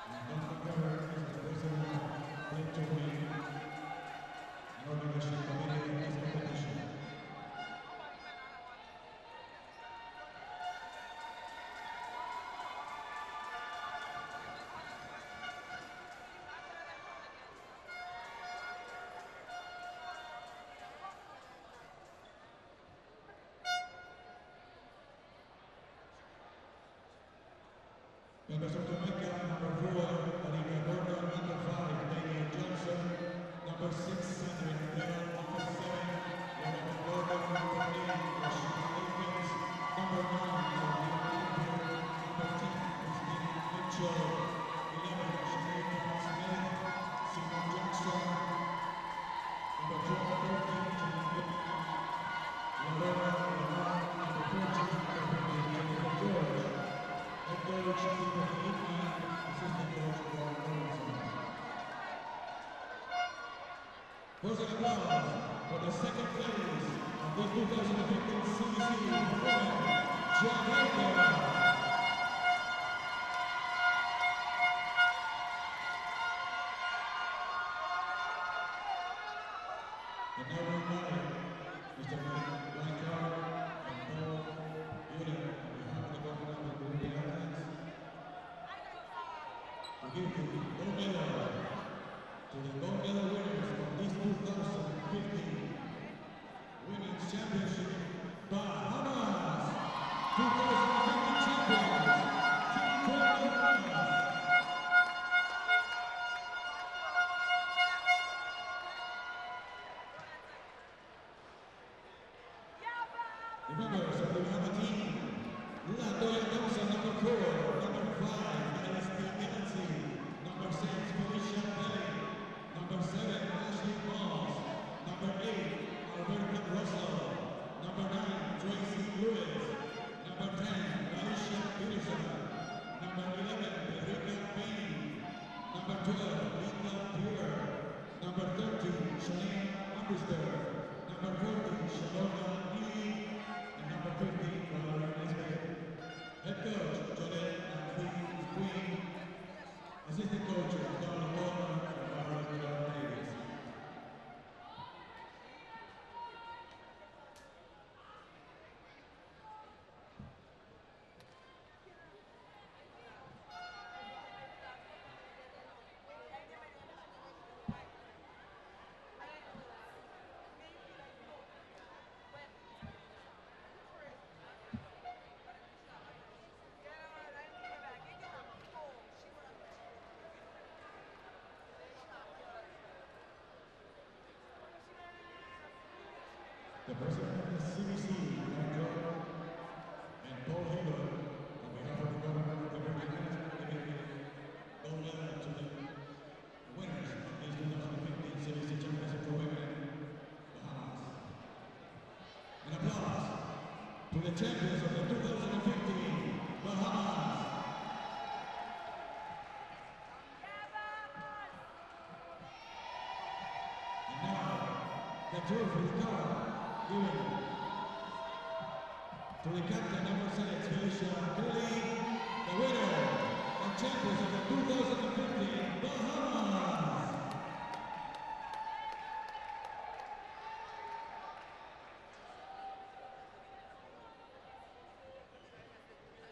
And Dr. Weber is the president First an applause for the second phase of this 2015 CBC for women, Jamaica. And now we invite Mr. Blankard and Paul Euler on behalf of the government of the Caribbean Islands to give the gold medal to the gold medal winners of this 2015 Women's Championship, Bahamas, 2015 champions, Team Tortola. Remember, so we have a team. Latoya Thompson, number 4. Number 5, Alice Nancy. Number 6, Felicia Belly. Number 7, Ashley Moss. Number 8, Alberta Russell. Number 9, Tracy Lewis. Number 10, Alicia Peterson. Number 11, Erika Payne. Number 12, Linda Peter. Number 13, Shania Ambrister. Number 14, Shalona Neely. Number 15, Valerie Nesbitt. Head coach, Jolette and Queen. Assistant coaches, Donna Coleman and Barbara Davis. The president of the CBC, Tortola, and Paul Euler, on behalf of the government of the Caribbean Islands, gold medal to the winners of this 2015 CBC Championship for Women, Bahamas. An applause to the champions of the 2015 Bahamas. And now, the trophy card. Given to the captain, number 6, Felicia Kelly, the winner and champions of the 2015 Bahamas.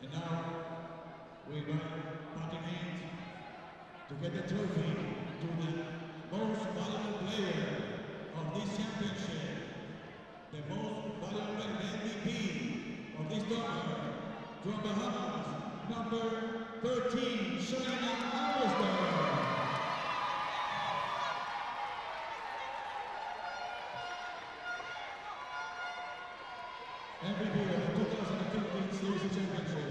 And now we invite Patty Haynes to get the trophy to the most valuable player of this championship. The most valuable MVP of this tournament from Bahamas, number 13, Shania Ambrister. MVP of the 2015 Series Championship.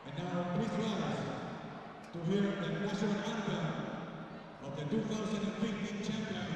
And now please rise to hear the national anthem of the 2015 champion